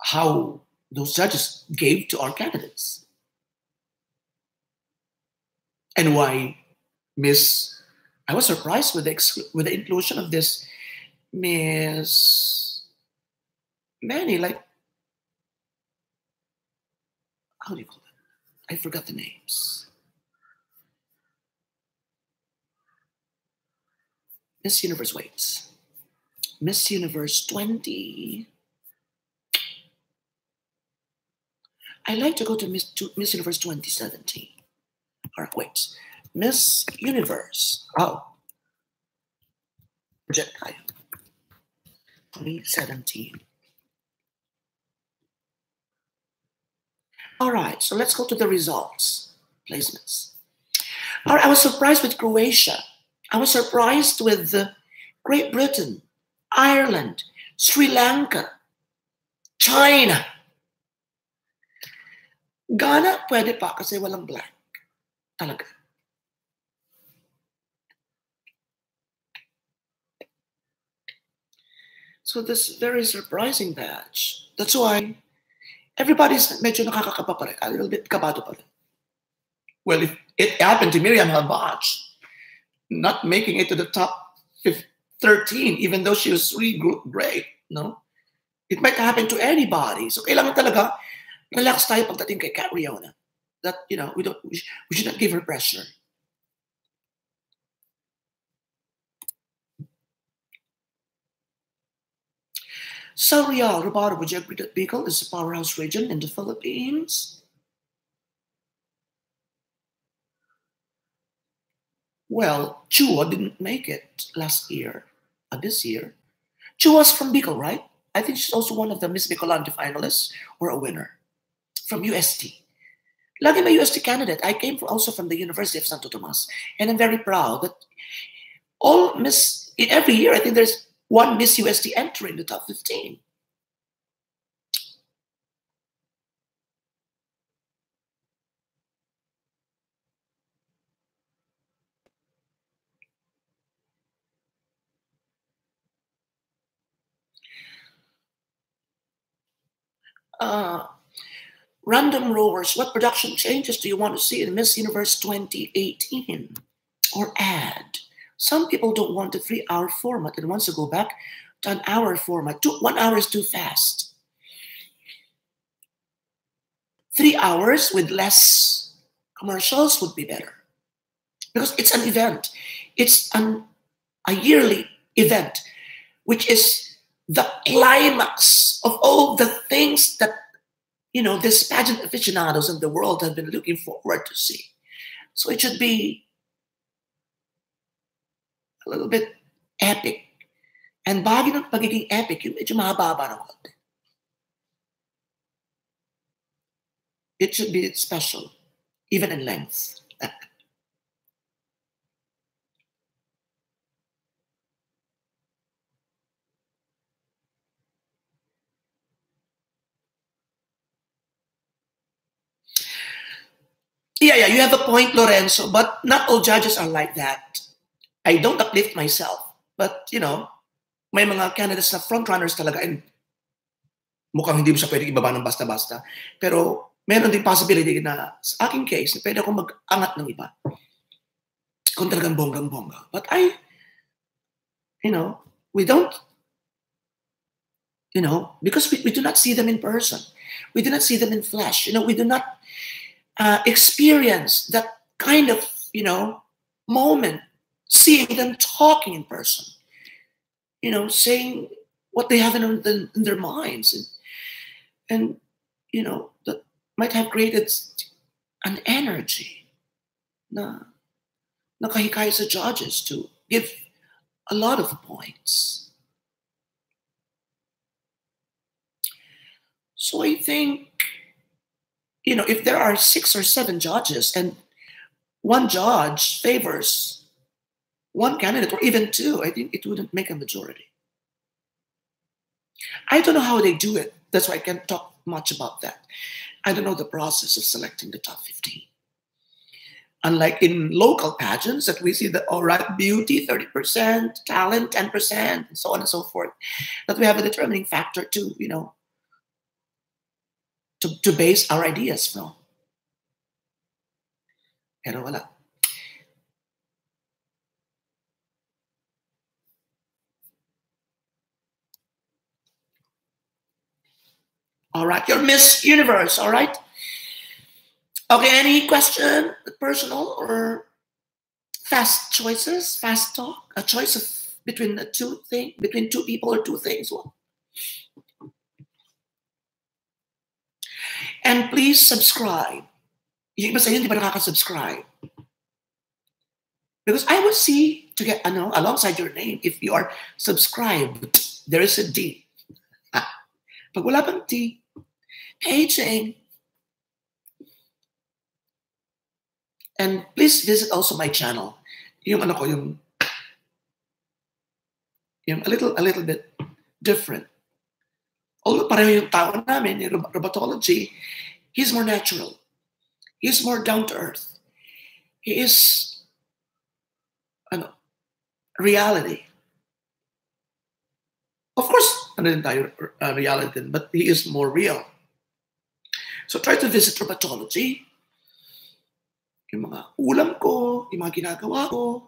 how those judges gave to our candidates. And why I was surprised with the inclusion of this Miss Manny, how do you call it? I forgot the names. Miss Universe waits. Miss Universe 20. I like to go to Miss Universe 2017. All right, wait. Miss Universe. Oh. Project 2017. All right, so let's go to the results, placements. All right, I was surprised with Croatia. I was surprised with Great Britain, Ireland, Sri Lanka, China. Ghana, pwede pa kasi walang black. Talaga. So this very surprising batch. That's why everybody's medyo nakakakaba pa rin. A little bit kabado pa rin. Well, it happened to Miriam Habach, not making it to the top 13, even though she was really great, no? It might happen to anybody. So kailangan talaga relax tayo pagdating kay Kat Riona. That, we should not give her pressure. So Real, Robato, would you agree that Bicol is a powerhouse region in the Philippines? Well, Chua didn't make it last year, this year. Chua's from Bicol, right? I think she's also one of the Miss Bicolante finalists or a winner from UST. Lagi may UST candidate. I came also from the University of Santo Tomas, and I'm very proud that in every year, I think there's one Miss UST entering the top 15. Random Rowers, what production changes do you want to see in Miss Universe 2018 or add? Some people don't want the 3-hour format and wants to go back to an hour format. 1 hour is too fast. 3 hours with less commercials would be better. Because it's an event. It's a yearly event, which is the climax of all the things that this pageant aficionados in the world have been looking forward to see. So it should be a little bit epic. And bagay ng pagiging epic, yung medyo mahaba-haba ng konti. It should be special, even in length. Yeah, you have a point, Lorenzo, but not all judges are like that. I don't uplift myself, but, may mga candidates na frontrunners talaga and mukhang hindi mo siya pwedeng ibaba ng basta-basta. Pero meron din possibility na sa aking case, pwede akong mag-angat ng iba. Kung talagang bonggang-bongga. But we don't, because we do not see them in person. We do not see them in flesh. We do not experience that kind of, moment, seeing them talking in person, saying what they have in their minds. And that might have created an energy na nakahikayat sa judges to give a lot of points. So I think, if there are 6 or 7 judges and one judge favors one candidate or even 2, I think it wouldn't make a majority. I don't know how they do it. That's why I can't talk much about that. I don't know the process of selecting the top 15. Unlike in local pageants that we see the beauty 30%, talent 10%, and so on and so forth, that we have a determining factor to, to base our ideas from. Pero wala. All right, you're Miss Universe, all right? Okay, any question, personal or fast choices, fast talk, a choice of between two people or two things? Well, and please subscribe. Yung iba sa inyo, hindi ba nakaka-subscribe? Because I will see to get, alongside your name, if you are subscribed, there is a D. Pag wala pang D, paging. And please visit also my channel. Yung a little bit different. Although pareho yung tao namin, yung robatology, he's more natural. He's more down to earth. He is reality. Of course, reality, but he is more real. So try to visit robatology. Yung mga ulam ko, yung mga ginagawa ko.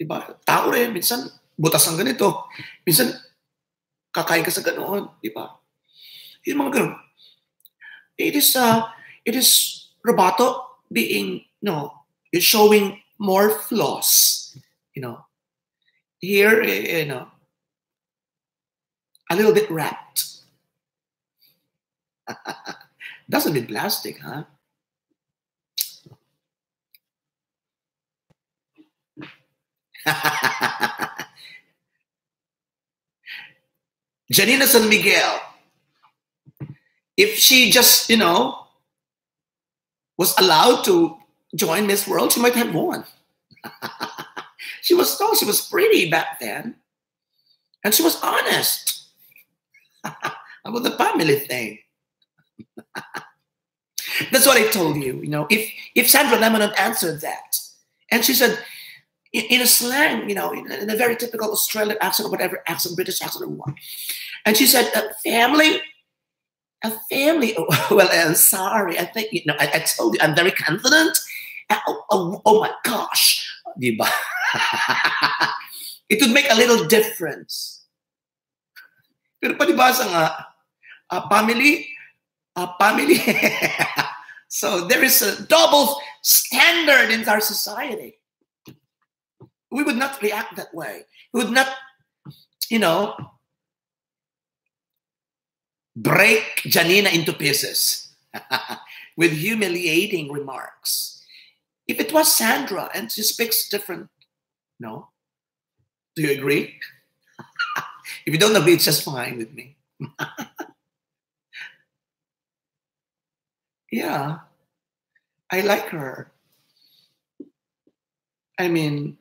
Diba? Tao rin, minsan butas ang ganito. Minsan kakain ka sa ganoon, diba? Yung mga ganoon. It is ROBATO being, is showing more flaws. Here, a little bit wrapped. Doesn't mean plastic, huh? Janina San Miguel, if she just, was allowed to join Miss World, she might have won. She was pretty back then. And she was honest about the family thing. That's what I told you, if Sandra Lemonon answered that, and she said, in a slang, in a very typical Australian accent or whatever accent, British accent or what. And she said, a family. Well, I'm sorry. I think, I told you, I'm very confident. Oh my gosh. Diba? It would make a little difference. Pero palibasa nga, family. So there is a double standard in our society. We would not react that way. We would not, break Janina into pieces with humiliating remarks. If it was Sandra and she speaks different, no? Do you agree? If you don't agree, it's just fine with me. Yeah, I like her. I mean,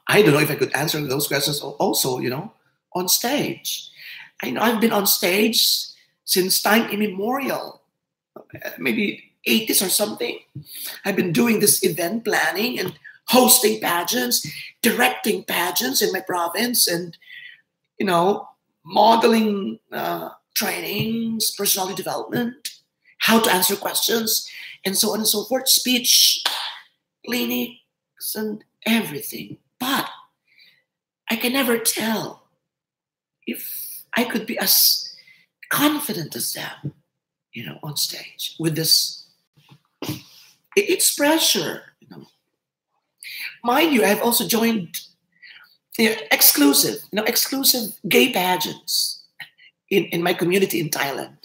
I don't know if I could answer those questions also, on stage. I know I've been on stage since time immemorial, maybe 80s or something. I've been doing this event planning and hosting pageants, directing pageants in my province, and, you know, modeling trainings, personality development, how to answer questions, and so on and so forth, speech, clinics, and everything. But I can never tell if I could be as confident as them, on stage with this. It's pressure. Mind you, I've also joined exclusive gay pageants in my community in Thailand.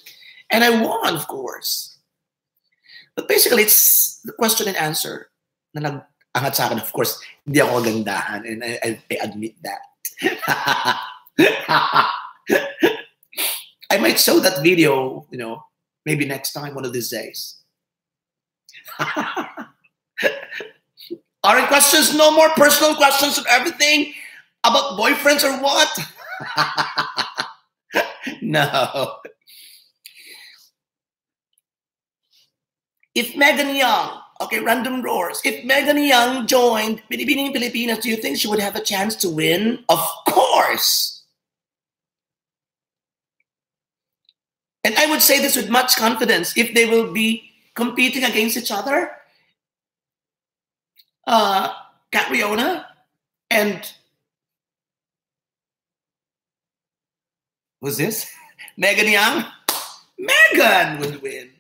And I won, of course. But basically, it's the question and answer na nag-angat sa akin. Of course, hindi ako gandahan, and I admit that. I might show that video, maybe next time, one of these days. Are there questions? No more personal questions of everything about boyfriends or what? No. If Megan Young, okay, random roars. If Megan Young joined Pilipinas, do you think she would have a chance to win? Of course. And I would say this with much confidence. If they will be competing against each other, Catriona and who's this? Megan Young? Megan would win.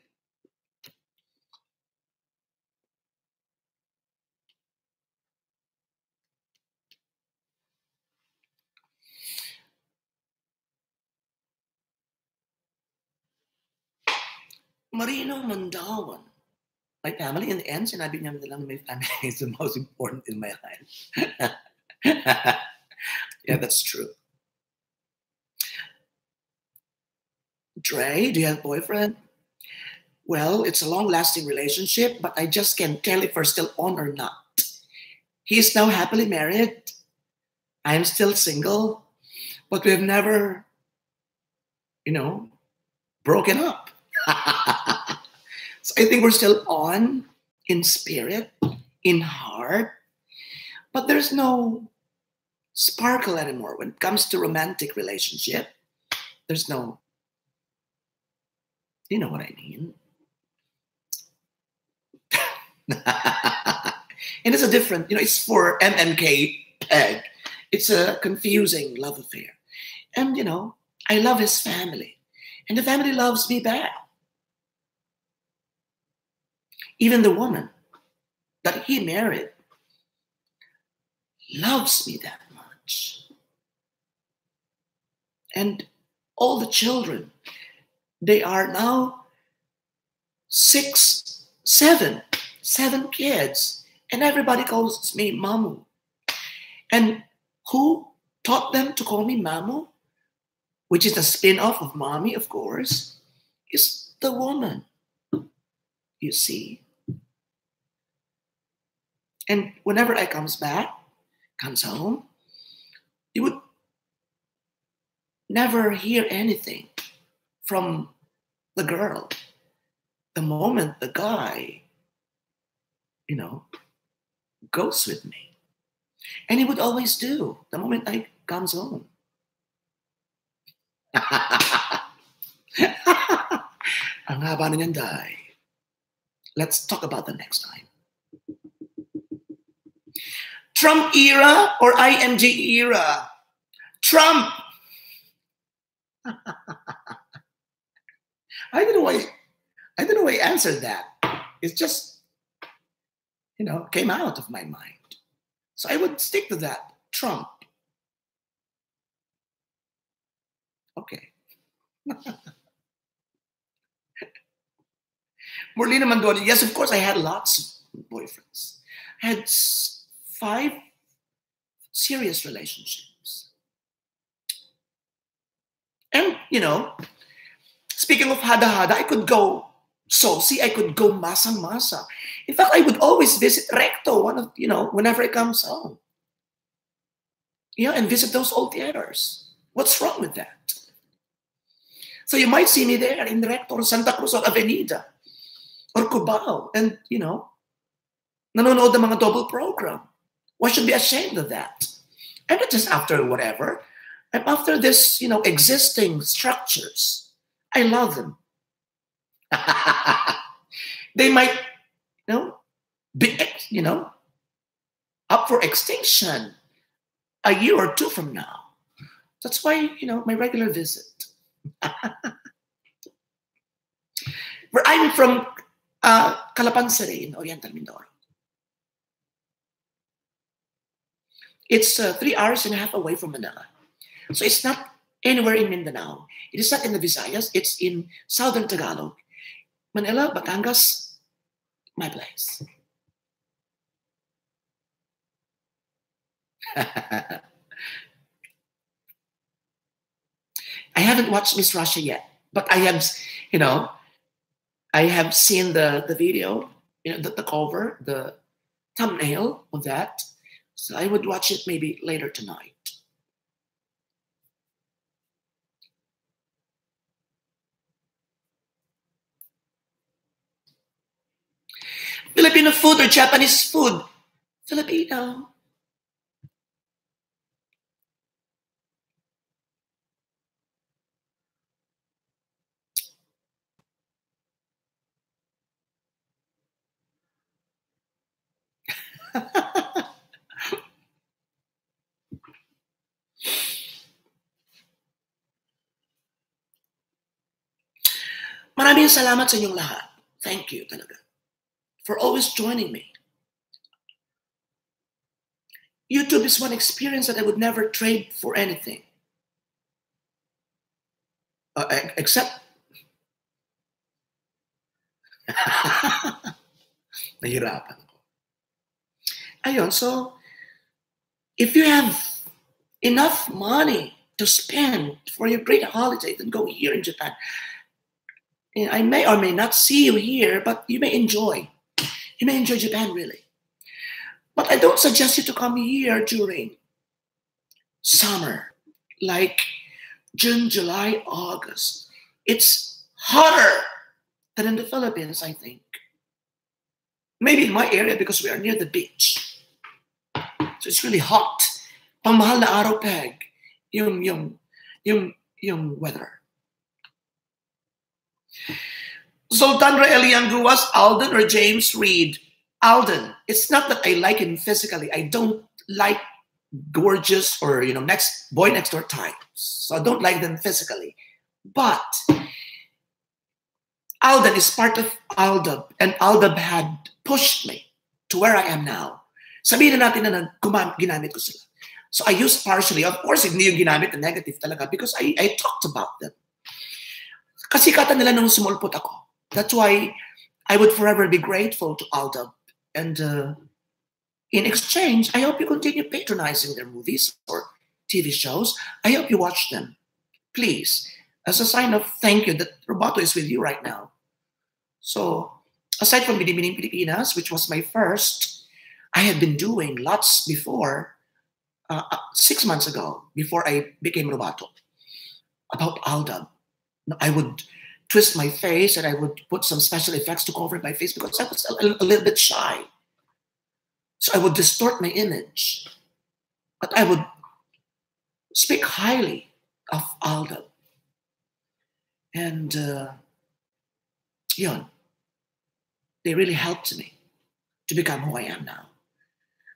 Marino Mandawan. My family, in the end, sinabi niya lang my family is the most important in my life. Yeah, that's true. Dre, do you have a boyfriend? Well, it's a long-lasting relationship, but I just can't tell if we're still on or not. He's now happily married. I'm still single, but we've never, broken up. So I think we're still on in spirit, in heart, but there's no sparkle anymore when it comes to romantic relationship. There's no, you know what I mean. And it's a different, it's for MMK Peg. It's a confusing love affair. And, I love his family. And the family loves me back. Even the woman that he married loves me that much. And all the children, they are now seven kids. And everybody calls me Mamu. And who taught them to call me Mamu, which is a spin-off of Mommy, of course, is the woman. You see? And whenever I comes home, you would never hear anything from the girl. The moment the guy, goes with me. And he would always do the moment I comes home. Ang haba na niyan, Day. Let's talk about the next time. Trump era or IMG era? Trump. I don't know why I answered that. It's just, came out of my mind. So I would stick to that. Trump. Okay. Merlina Mandoli, yes, of course, I had lots of boyfriends. I had 5 serious relationships. And, speaking of hada-hada, I could go Sosi, I could go masang-masa. In fact, I would always visit Recto, whenever I comes home. And visit those old theaters. What's wrong with that? So you might see me there in Recto or Santa Cruz or Avenida or Cubao and, nanonood ng mga double program. Why should be ashamed of that? I'm not just after whatever. I'm after this, existing structures. I love them. They might, be, up for extinction a year or 2 from now. That's why, my regular visit. Where I'm from Calapan City in Oriental Mindoro. It's 3.5 hours away from Manila. So it's not anywhere in Mindanao. It is not in the Visayas. It's in southern Tagalog. Manila, Batangas, my place. I haven't watched Miss Russia yet, but I have, I have seen the video, the cover, the thumbnail of that. So I would watch it maybe later tonight. Filipino food or Japanese food? Filipino. Maraming salamat sa inyong lahat. Thank you talaga for always joining me. YouTube is one experience that I would never trade for anything. Except nahirapan ako. Ayun, so if you have enough money to spend for your great holiday, then go here in Japan. I may or may not see you here, but you may enjoy. You may enjoy Japan, really. But I don't suggest you to come here during summer, like June, July, August. It's hotter than in the Philippines, I think. Maybe in my area because we are near the beach. So it's really hot. Pangmahal na araw peg, yung weather. Zoltandra Elianguas, Alden or James Reed? Alden. It's not that I like him physically. I don't like gorgeous or boy next door types. So I don't like them physically. But Alden is part of Aldab, and Aldab had pushed me to where I am now. Sabihin na natin na ginamit ko sila. So I used partially. Of course, hindi yung ginamit na negative talaga because I talked about them. Kasikatan nila nung sumulpot ako. That's why I would forever be grateful to Aldab. And in exchange, I hope you continue patronizing their movies or TV shows. I hope you watch them. Please, as a sign of thank you that Robato is with you right now. So, aside from bb.pilipinas, which was my first, I had been doing lots before, 6 months ago, before I became Robato, about Aldab. I would twist my face and I would put some special effects to cover my face because I was a little bit shy. So I would distort my image. But I would speak highly of Aldab. And they really helped me to become who I am now.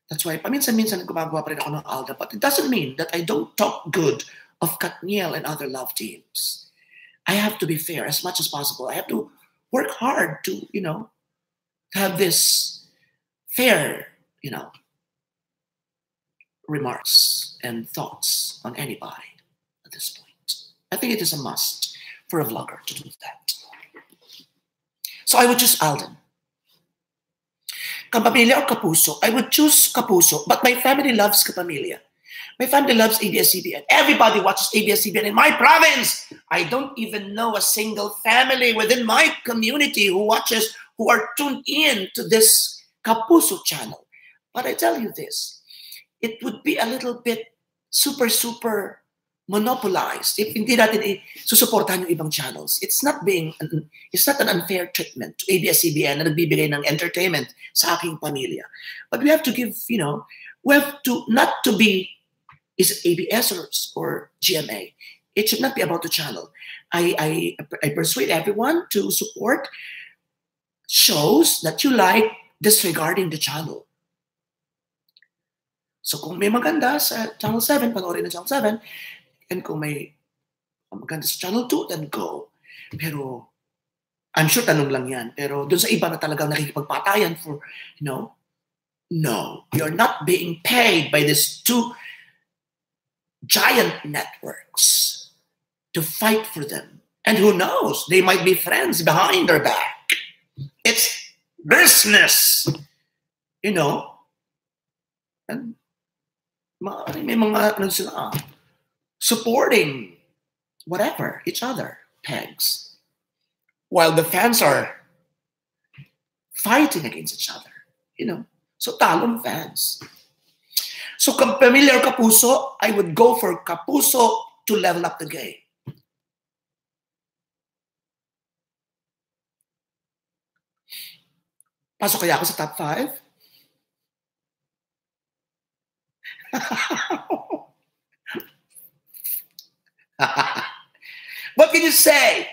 That's why paminsan-minsan gumagawa pa rin ako ng Aldab. But it doesn't mean that I don't talk good of Katniel and other love teams. I have to be fair as much as possible. I have to work hard to, have this fair, remarks and thoughts on anybody at this point. I think it is a must for a vlogger to do that. So I would choose Alden. Kapamilya or Kapuso? I would choose Kapuso, but my family loves Kapamilya. My family loves ABS-CBN. Everybody watches ABS-CBN in my province. I don't even know a single family within my community who are tuned in to this Kapuso channel. But I tell you this, it would be a little bit super monopolized if hindi natin susuportahan yung ibang channels. It's not an unfair treatment to ABS-CBN na nagbibigay ng entertainment sa aking pamilya. But we have to give, we have to not to be is ABS or GMA. It should not be about the channel. I persuade everyone to support shows that you like disregarding the channel. So kung may maganda sa Channel 7, panoorin na Channel 7. And kung may maganda sa Channel 2, then go. Pero, I'm sure tanong lang yan. Pero dun sa iba na talagang nakikipagpatayan for, no, you're not being paid by these two giant networks to fight for them. And who knows, they might be friends behind their back. It's business, And may mga supporting whatever each other pegs, while the fans are fighting against each other. So talon fans. So Kapamilya or Kapuso, I would go for Kapuso to level up the game. Pasok kaya ako sa top 5? What can you say?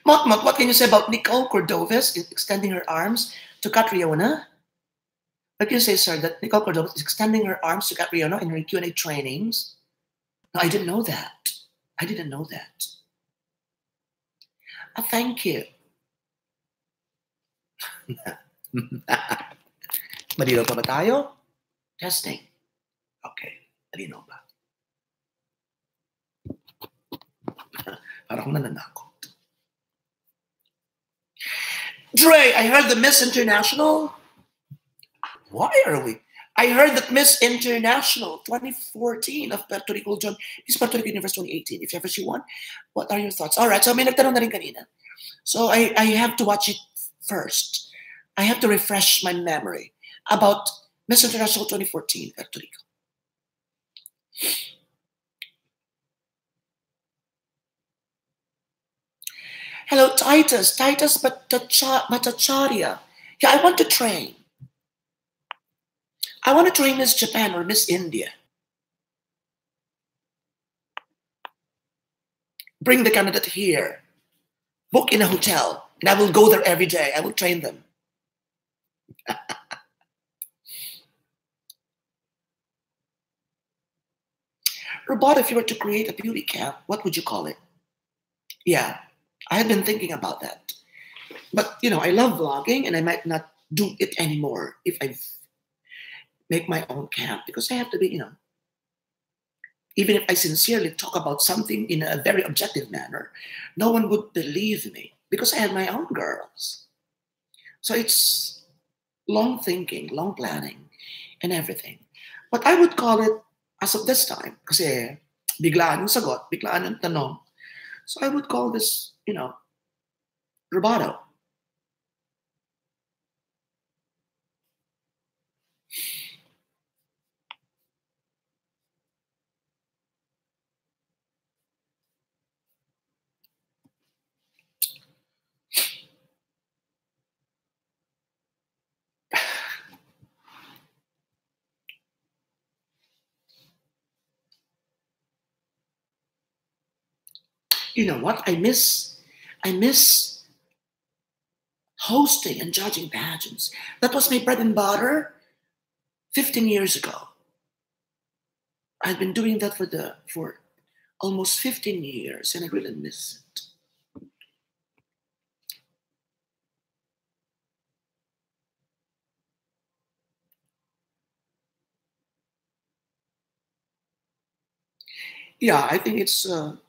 Mot, what can you say about Nicole Cordovez extending her arms to Catriona? What can you say, sir, that Nicole Cordovez is extending her arms to Catriona in her Q&A trainings? No, I didn't know that. I didn't know that. Thank you. Malinaw pa ba tayo? Testing. Okay. Malinaw ba? Parang nananakot. Dre, I heard the Miss International. Why are we? I heard that Miss International 2014 of Puerto Rico John is Puerto Rico Universe 2018. If you ever see one, what are your thoughts? All right, so may nagtanong na rin kanina. So I have to watch it first. I have to refresh my memory about Miss International 2014 Puerto Rico. Hello, Titus Bhattacharya. Yeah, I want to train. I want to train Miss Japan or Miss India. Bring the candidate here. Book in a hotel. And I will go there every day. I will train them. Roboto, if you were to create a beauty camp, what would you call it? Yeah, I had been thinking about that. But, I love vlogging and I might not do it anymore if I make my own camp because I have to be, even if I sincerely talk about something in a very objective manner, no one would believe me because I have my own girls. So it's long thinking, long planning, and everything. But I would call it, as of this time, kasi biglaan yung sagot, biglaan yung tanong. So I would call this, Robato. You know what? I miss hosting and judging pageants. That was my bread and butter 15 years ago. I've been doing that for almost 15 years and I really miss it. Yeah, I think it's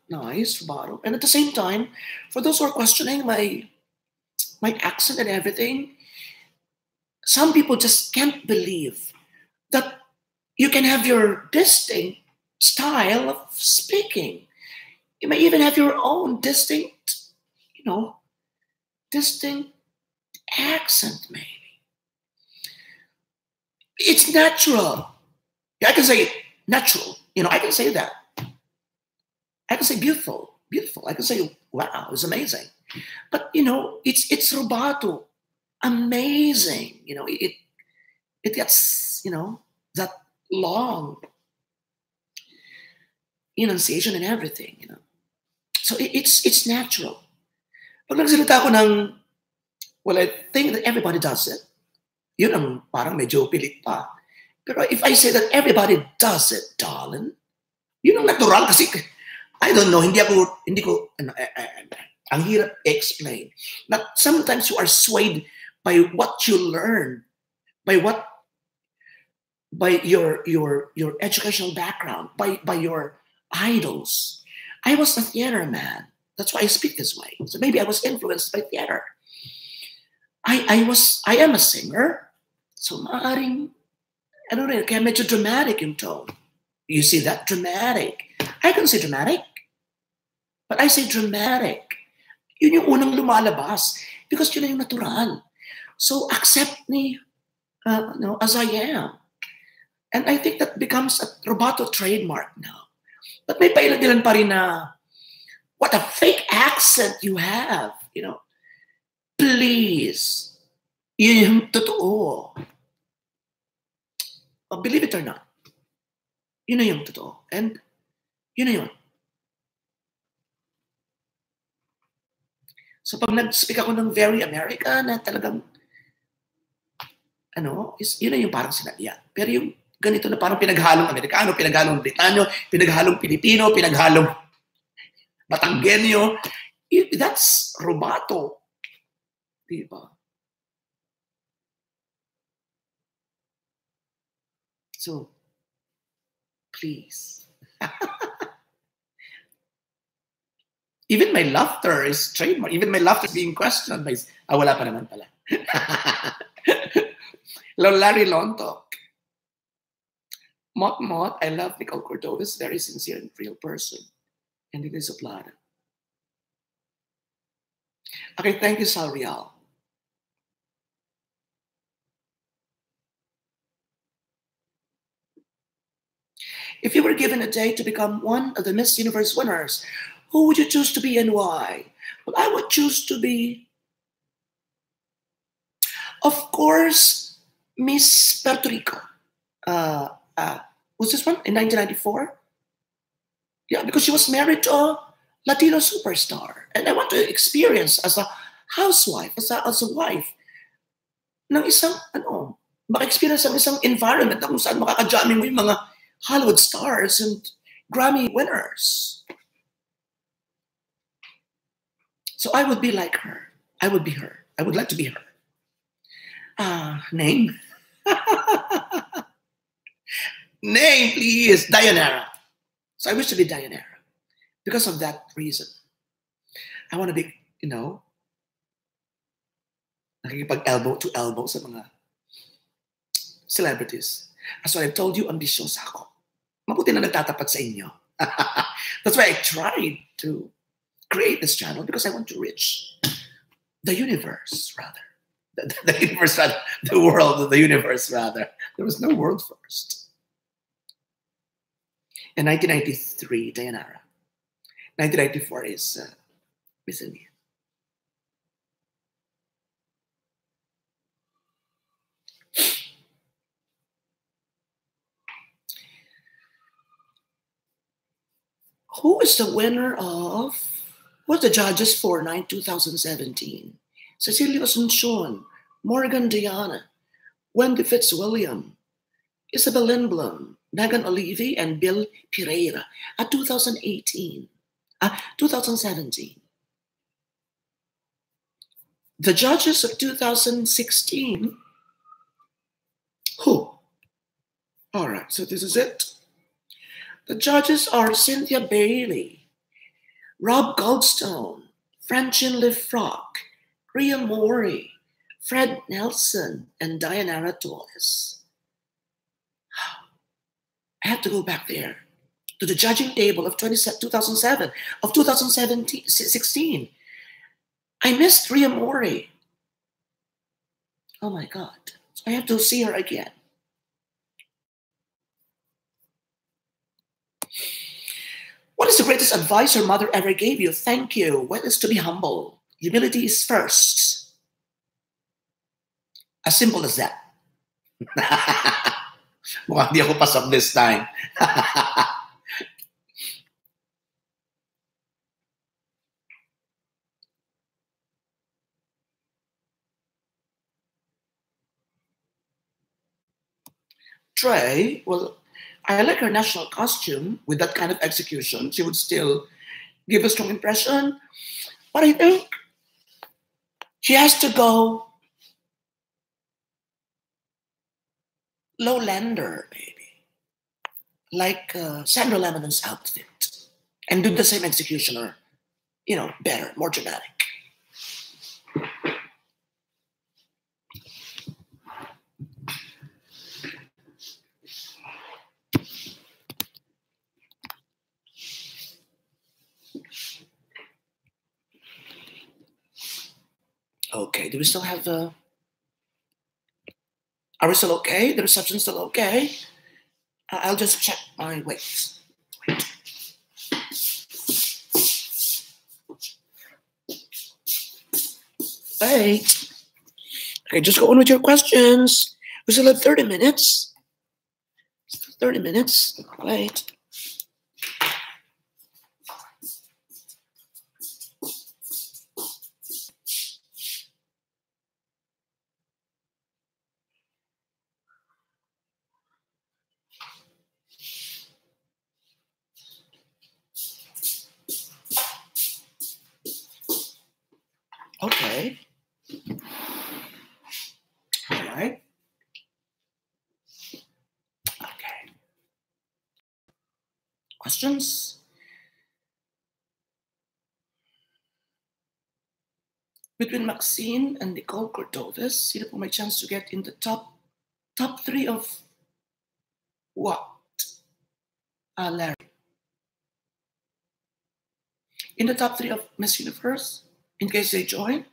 nice, Robato. And at the same time, for those who are questioning my accent and everything, some people just can't believe that you can have your distinct style of speaking. You may even have your own distinct, you know, distinct accent, maybe. It's natural. Yeah, I can say natural. I can say that. I can say beautiful, beautiful. I can say wow, it's amazing. But it's rubato, amazing. It gets that long enunciation and everything. So it's natural. Pag nagsalita ako ng, well, I think that everybody does it. Yun ang parang medyo pilit pa. Pero if I say that everybody does it, darling, yun ang natural kasi I don't know, hindi ko, ang hirap explain. But sometimes you are swayed by what you learn, by your educational background, by your idols. I was a theater man. That's why I speak this way. So maybe I was influenced by theater. I am a singer. So maaring, I don't know, kaya medyo dramatic yung tone. You see that? Dramatic. I can say dramatic. But I say dramatic. Yun yung unang lumalabas. Because yun yung natural. So accept me as I am. And I think that becomes a Robato trademark now. But may pailan-ilan pa rin na, what a fake accent you have. Please. Yun yung totoo. Believe it or not. Yun na yung totoo. And yun na yun. So pag nag-speak ako ng very American na talagang, yun na yung parang sinadya. Pero yung ganito na parang pinaghalong Amerikano, pinaghalong Britanyo, pinaghalong Pilipino, pinaghalong Batanggenyo, that's rubato. Diba? So, please. Even my laughter is trademark. Even my laughter is being questioned by, wala pa naman pala. Larry Lontok. Mot, I love Nicole Cordova. Is very sincere and real person. And it is a plot. Okay, thank you, Sal Real. If you were given a day to become one of the Miss Universe winners, who would you choose to be and why? Well, I would choose to be, of course, Miss Puerto Rico. Was this one in 1994? Yeah, because she was married to a Latino superstar. And I want to experience as a housewife, as a wife, ng isang, maka-experience ng isang environment na kung saan makaka-jamming mo yung mga Hollywood stars and Grammy winners. So I would be like her. I would be her. I would like to be her. Name? Name, please. Dayanara. So I wish to be Dayanara. Because of that reason. I want to be, nakikipag-elbow to elbow sa mga celebrities. As what I've told you, ambisyosa ako. Mabuti na nagtatapat sa inyo. That's why I tried to create this channel, because I want to reach the universe, rather. The universe, rather. The world of the universe, rather. There was no world first. In 1993, Dayanara. 1994 is Miss India. Who is the winner of, what the judges for 2017? Cecilia Asuncion, Morgan Diana, Wendy Fitzwilliam, Isabel Lindblom, Megan Olivi, and Bill Pereira at 2017. The judges of 2016, who? All right, so this is it. The judges are Cynthia Bailey, Rob Goldstone, Francine Lefrock, Rhea Morey, Fred Nelson, and Diana Torres. I have to go back there to the judging table of 2007, of 2016. I missed Rhea Morey. Oh my God. I have to see her again. What is the greatest advice your mother ever gave you? Thank you. What is to be humble? Humility is first. As simple as that. Mukhang di ako pasok this time. Trey, well, I like her national costume with that kind of execution. She would still give a strong impression. But I think she has to go lowlander, maybe. Like Sandra Lemon's outfit. And do the same execution or, better, more dramatic. Okay, do we still have the... Are we still okay? The reception's still okay? I'll just check my weights. Wait. Okay, just go on with your questions. We still have 30 minutes. 30 minutes. Wait. Okay. All right. Okay. Questions? Between Maxine and Nicole Cordovez, sino po may chance to get in the top 3 of what? Larry. In the top 3 of Miss Universe, in case they join.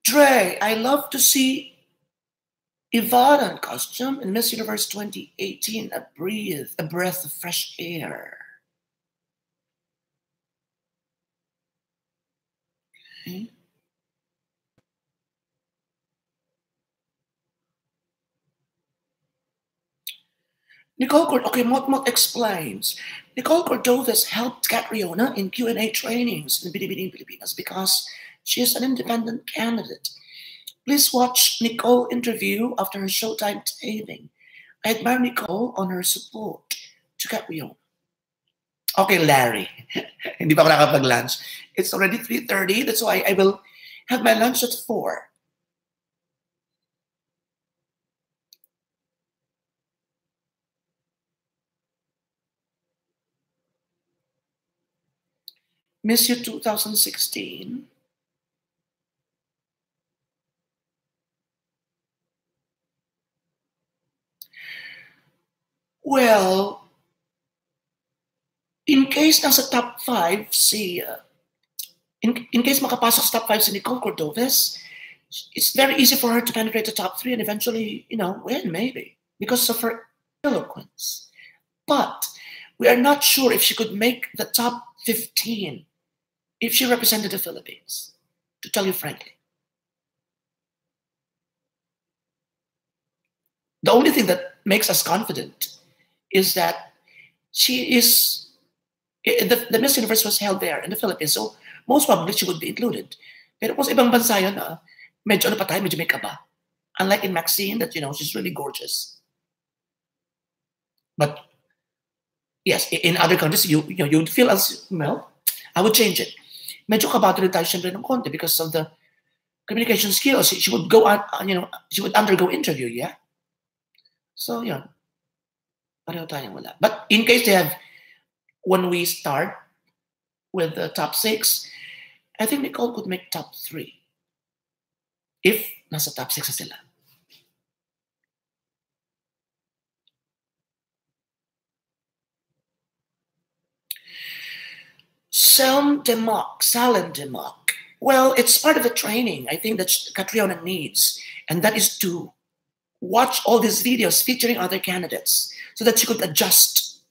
Dre, I love to see Ivana in costume in Miss Universe 2018, a breath of fresh air. Okay. Okay, Mot explains. Nicole Cordovez helped Catriona in Q&A trainings in bb.pilipinas because she is an independent candidate. Please watch Nicole interview after her Showtime taping. I admire Nicole on her support to Catriona. Okay, Larry. Hindi pa ako nakapag-lunch. It's already 3:30. That's why I will have my lunch at 4. Miss You 2016. Well, in case nasa top 5 si in case makapasok sa top 5 si Nicole Cordovez, it's very easy for her to penetrate the top 3 and eventually, win maybe because of her eloquence. But we are not sure if she could make the top 15 if she represented the Philippines, to tell you frankly. The only thing that makes us confident is that she is, the Miss Universe was held there in the Philippines, so most probably she would be included. Pero kung sa ibang bansa yun, medyo medyo may kaba. Unlike in Maxine, that, she's really gorgeous. But yes, in other countries, you would feel as, well, I would change it. Medyo kabado rin tayo syempre ng konti because of the communication skills. She would go on, she would undergo interview, yeah? So, yeah. Pareho tayong wala. But in case they have, when we start with the top six, I think Nicole could make top three if nasa top six na sila. Salem Democ. Well, it's part of the training I think that Catriona needs, and that is to watch all these videos featuring other candidates so that she could adjust.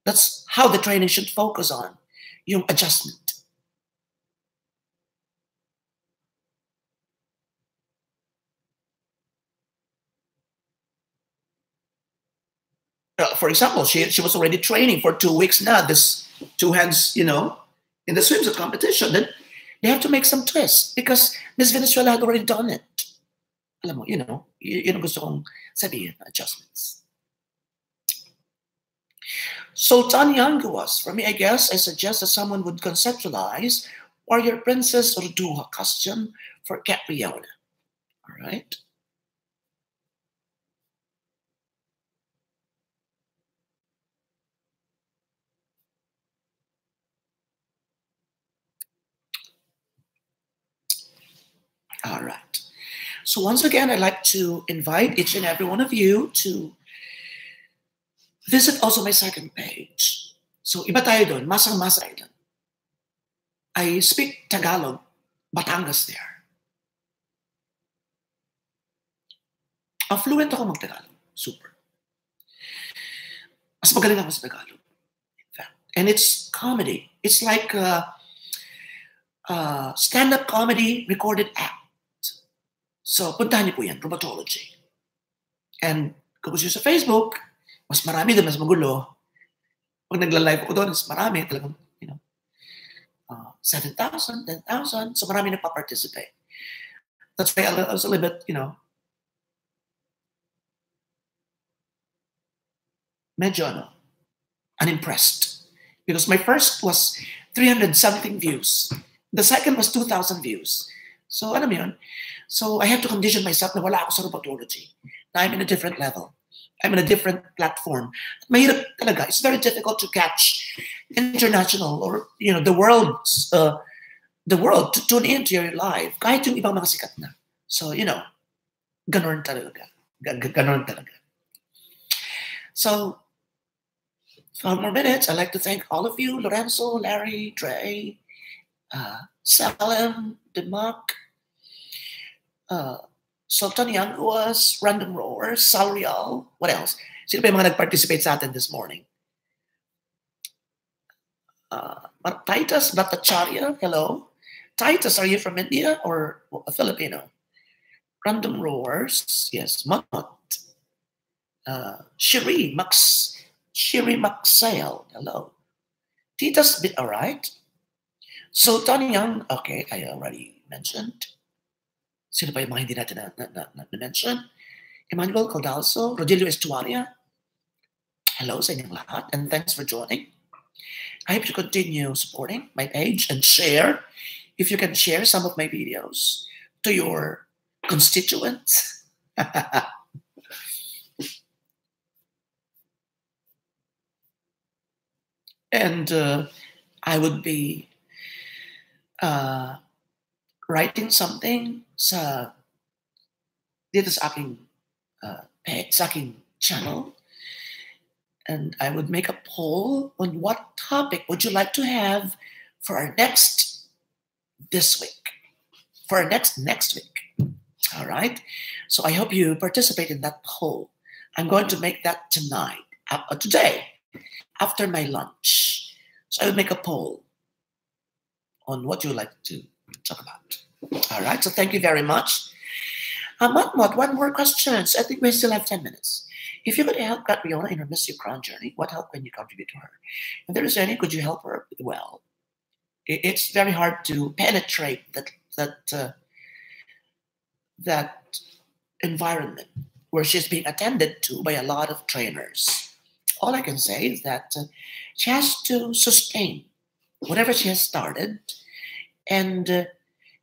That's how the training should focus on, yung adjustment. For example, she was already training for 2 weeks now. This two hands, in the swimsuit competition. Then they have to make some twists because Miss Venezuela had already done it. Alam mo, yun ang gusto kong sabihin, adjustments. Sultan Yanguas, for me, I guess, I suggest that someone would conceptualize Warrior Princess or do a costume for Catriona. All right. All right. So once again, I'd like to invite each and every one of you to visit also my second page. So iba tayo doon, masang-masa tayo doon. I speak Tagalog, Batangas there. Fluent ako mag-Tagalog. Super. Mas magaling ako sa Tagalog. In fact. And it's comedy. It's like stand-up comedy recorded act. So, puntahan niyo po yan, Robatology. And kung gusto sa Facebook, mas marami doon, mas magulo. Pag nagla-live ako doon, mas marami, talagang, 7,000, 10,000. So, marami nagpa-participate. That's why I was a little bit, medyo, unimpressed. Because my first was 300-something views. The second was 2,000 views. So, alam mo yun? So, I have to condition myself na wala ako sa Robatology. Na I'm in a different level. I'm in a different platform. Mahirap talaga. It's very difficult to catch international or, the world to tune into your live. Kahit yung ibang mga sikat na. So, ganon talaga. Ganon talaga. So, 5 more minutes. I'd like to thank all of you, Lorenzo, Larry, Dre, Salem, Democ, Sultan Yanguas, Random Roar, Salrial, what else? Sino pa yung mga nag-participate sa atin this morning? Titus Bhattacharya, hello. Titus, are you from India or a Filipino? Random Roars, yes. Mamot. Shiri Maxail, hello. Titus, all right. Sultan Yang, okay, I already mentioned. Sino pa yung mga hindi natin na-mention? Emmanuel Caldalso, Rogelio Estuaria. Hello sa inyong lahat, and thanks for joining. I hope you continue supporting my page and share, if you can share some of my videos to your constituents. And I would be writing something dito sa aking channel, and I would make a poll on what topic would you like to have for our next week. All right. So I hope you participate in that poll. I'm going to make that today, after my lunch. So I would make a poll on what you would like to talk about. All right. So thank you very much. Matmot, one more question. I think we still have 10 minutes. If you could help Catriona in her Miss Ukraine journey, what help can you contribute to her? If there is any, could you help her? Well, it's very hard to penetrate that environment where she's being attended to by a lot of trainers. All I can say is that she has to sustain whatever she has started and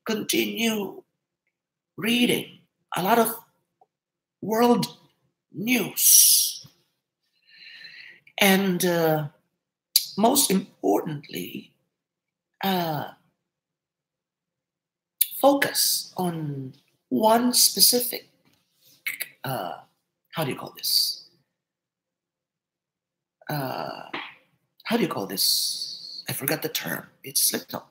continue reading a lot of world news. And most importantly, uh, focus on one specific, uh, how do you call this? Uh, how do you call this? I forgot the term. It slipped off.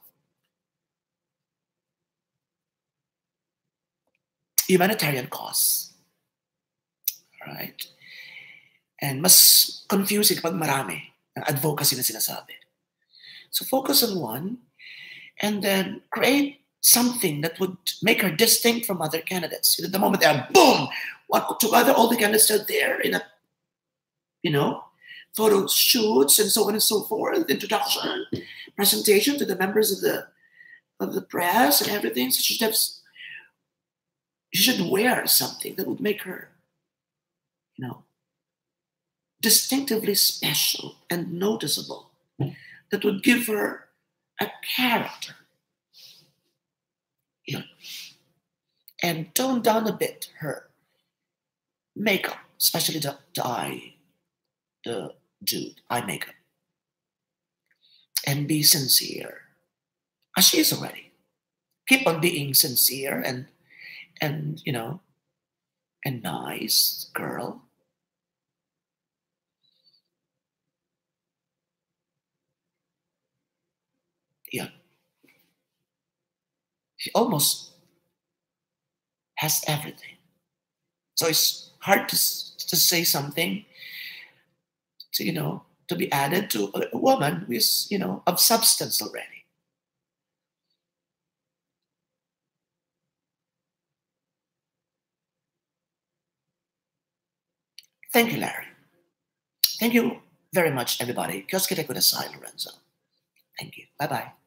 Humanitarian cause, right? And mas confusing kapag marami ang advocacy na sinasabi. So focus on one and then create something that would make her distinct from other candidates. You know, the moment they are boom, one together, all the candidates are there in a, you know, photo shoots and so on and so forth, introduction, presentation to the members of the press and everything. So she should wear something that would make her, you know, distinctively special and noticeable. That would give her a character. You know, and tone down a bit her makeup, especially the dude eye makeup, and be sincere, as she is already. Keep on being sincere and you know and nice girl. Yeah, she almost has everything. So it's hard to say something to to be added to a woman who is of substance already. Thank you, Larry. Thank you very much, everybody. Just kita ko na sa Lorenzo. Thank you. Bye bye.